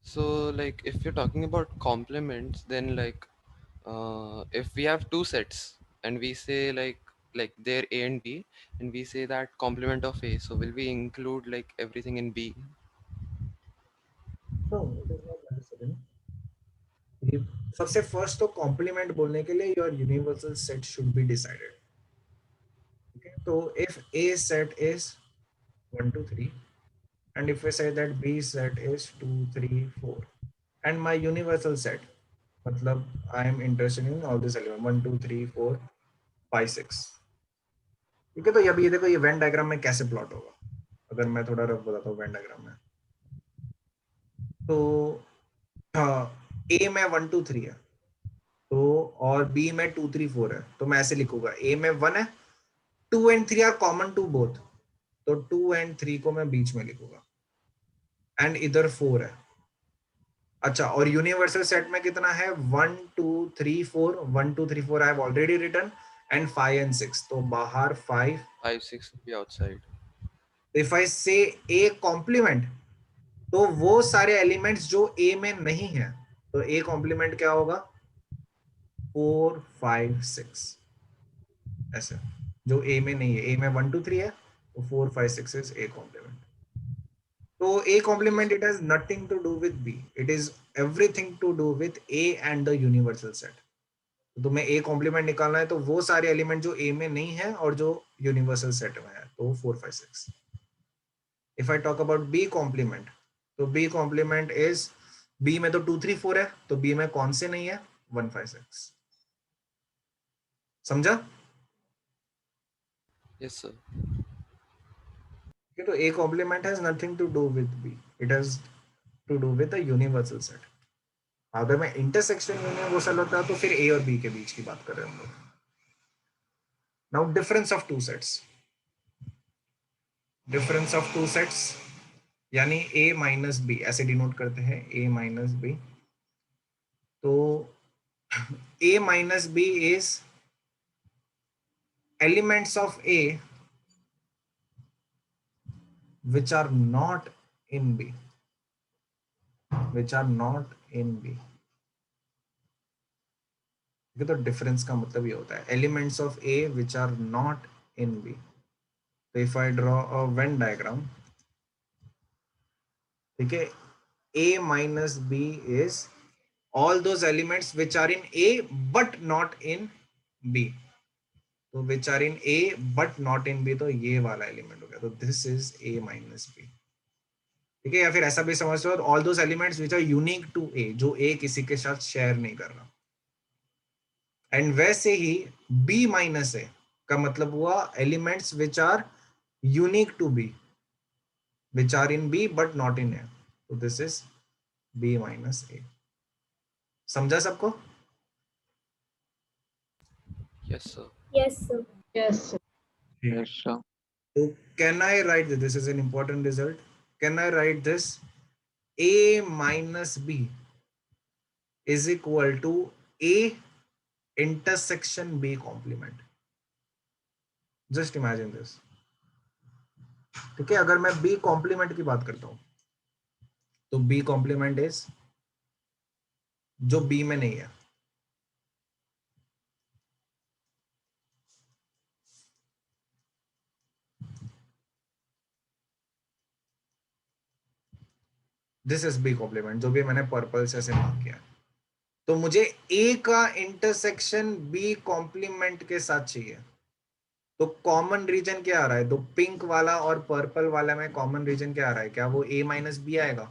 So, like, if you're talking about complements, then like, if we have two sets and we say like they're A and B, and we say that complement of A, so will we include like everything in B? no, it is not necessary. सबसे first तो complement बोलने के लिए your universal set should be decided. Okay, so if A set is 1 2 3 and if we say that B set is 2 3 4 and my universal set, मतलब I am interested in all this element 1 2 3 4 5 6। ठीक है, तो अभी ये देखो ये Venn diagram में कैसे प्लॉट होगा, अगर मैं थोड़ा रफ बताता हूँ वेन डायग्राम में। तो ए में 1 2 3 है, तो और बी में 2 3 4 है, तो मैं ऐसे लिखूंगा ए में 1 है, 2 and 3 are common to both, तो 2 and 3 को मैं बीच में लिखूंगा एंड इधर 4 है। अच्छा, और यूनिवर्सल सेट में कितना है? 1 2 3 4, 1 2 3 4 I have already written and 5 and 6, तो बाहर 5। 5 6 will be outside. If I से ए कॉम्प्लीमेंट, तो वो सारे एलिमेंट्स जो ए में नहीं है, तो ए कॉम्प्लीमेंट क्या होगा? 4 5 6, ऐसे। जो ए में नहीं है, ए में 1 2 3 है, तो 4 5 6 इज ए कॉम्प्लीमेंट। तो A complement it has nothing to do with B. It is everything to do with A and the universal set. तो तुम्हें A complement निकालना है तो वो सारे एलिमेंट जो A में नहीं है और जो यूनिवर्सल सेट में है, तो 4 5 6. If I talk about B complement, तो B complement is B में तो 2 3 4 है, तो B में कौन से नहीं है? 1 5 6. समझा? Yes, sir. तो A complement has nothing to do with B. It has to do with the universal set. अगर मैं इंटरसेक्शन यूनिवर्सल होता तो फिर A और B के बीच की बात कर रहे हैं हम लोग. Now difference of two sets. Difference of two sets यानी A minus B ऐसे डिनोट करते हैं A minus B. तो A minus B is elements of A which are not in B. Which are not in B. तो difference का मतलब ये होता है elements of A which are not in B. So if I draw a Venn diagram, ठीक है, A minus B is all those elements which are in A but not in B. तो which are in A but not in B, तो ये वाला element हो गया. तो this is A minus B. ठीक है, या फिर ऐसा भी समझ लो all those elements which are unique to A, जो A किसी के साथ शेयर नहीं कर रहा. एंड वैसे ही B minus A का मतलब हुआ elements which are unique to B, which are in B but not in A. So this is B minus A. समझा सबको? Yes, sir. Yes, sir. Yes. Yes, sir. So can I write this? This is an important result. Can I write this? A minus B is equal to A intersection B complement. Just imagine this. ठीक है, अगर मैं B complement की बात करता हूं तो B complement is जो B में नहीं है. दिस इज बी कॉम्प्लीमेंट, जो भी मैंने पर्पल से ऐसे मार्क किया. तो मुझे ए का इंटरसेक्शन बी कॉम्प्लीमेंट के साथ चाहिए. तो कॉमन रीजन क्या आ रहा है? तो पिंक वाला और पर्पल वाला में कॉमन रीजन क्या आ रहा है? क्या वो ए माइनस बी आएगा?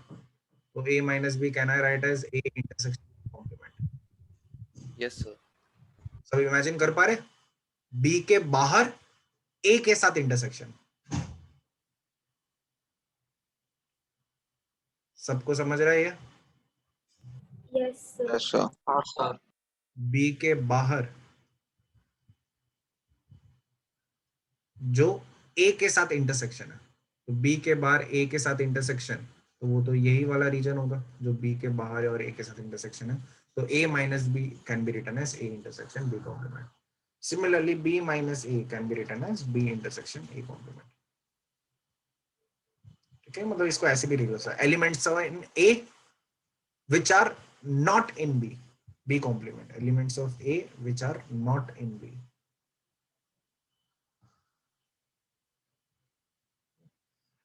तो A minus B can I write as A intersection complement. Yes, sir. सब इमेजिन कर पा रहे? बी के बाहर ए के साथ इंटरसेक्शन. सबको समझ रहा है ये? Yes, sir. Yes, sir. हाँ सर. बी के बाहर जो ए के साथ इंटरसेक्शन है, तो बी के बाहर ए के साथ इंटरसेक्शन, तो वो तो यही वाला रीजन होगा जो बी के बाहर और ए के साथ इंटरसेक्शन है. तो A minus B can be written as A intersection B complement. Similarly B minus A can be written as B intersection A complement. ठीक है, मतलब इसको ऐसे भी लिख लो, elements in A which are not in B. B complement. Elements of A which are not in B.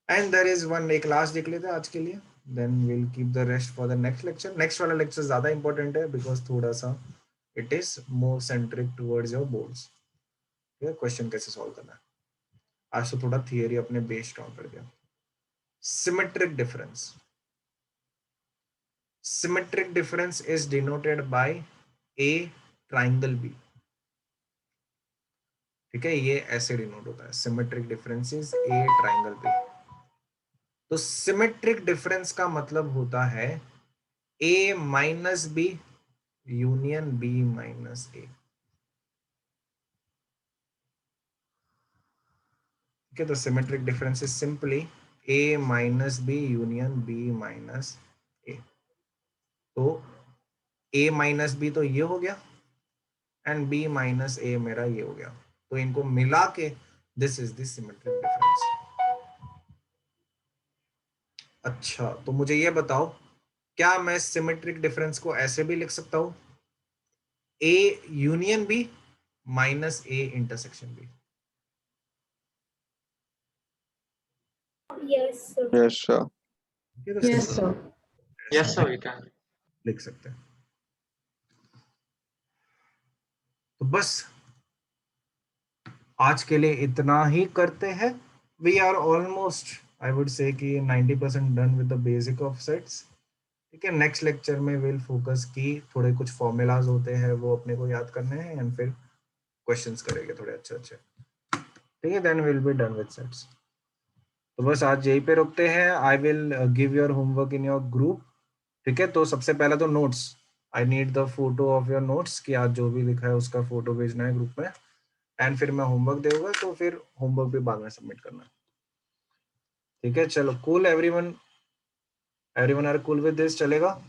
And there is one, एक last देख लेते हैं आज के लिए. Then we'll keep the rest for the next lecture. Next वाला lecture ज़्यादा important है because थोड़ा सा it is more centric towards your boards. ठीक है, question कैसे solve करना है. आज तो थोड़ा theory अपने base strong कर दिया. Symmetric difference. Symmetric difference is denoted by A triangle B. ठीक है, ये ऐसे डिनोट होता है. Symmetric difference is A triangle B. तो सिमेट्रिक डिफरेंस का मतलब होता है A minus B union B minus A. ठीक है, तो symmetric difference is simply A minus B union B minus A. तो A माइनस B तो ये हो गया एंड B माइनस A मेरा ये हो गया. तो इनको मिला के this is the symmetric difference. अच्छा, तो मुझे ये बताओ, क्या मैं सिमेट्रिक डिफरेंस को ऐसे भी लिख सकता हूं? A union B minus A intersection B. Yes, sir. Yes, sir. ठीक है, तो Yes, simple sir. Yes, sir, we can. लिख सकते हैं। तो बस आज के लिए इतना ही करते हैं। We are almost I would say कि 90% done with the basic of sets. ठीक है, नेक्स्ट लेक्चर में विल फोकस की थोड़े कुछ फॉर्मूलाज होते हैं वो अपने को याद करने हैं एंड फिर क्वेश्चंस करेंगे थोड़े अच्छे अच्छे। ठीक है, then will be done with sets. तो बस आज यहीं पे रुकते हैं। I will give your homework in your group. ठीक है, तो सबसे पहले तो notes, I need the photo of your notes कि आज जो भी लिखा है उसका फोटो भेजना है ग्रुप में, एंड फिर मैं होमवर्क दूंगा, तो फिर होमवर्क भी बाद में सबमिट करना है। ठीक है, चलो, cool everyone, everyone are cool with this, चलेगा?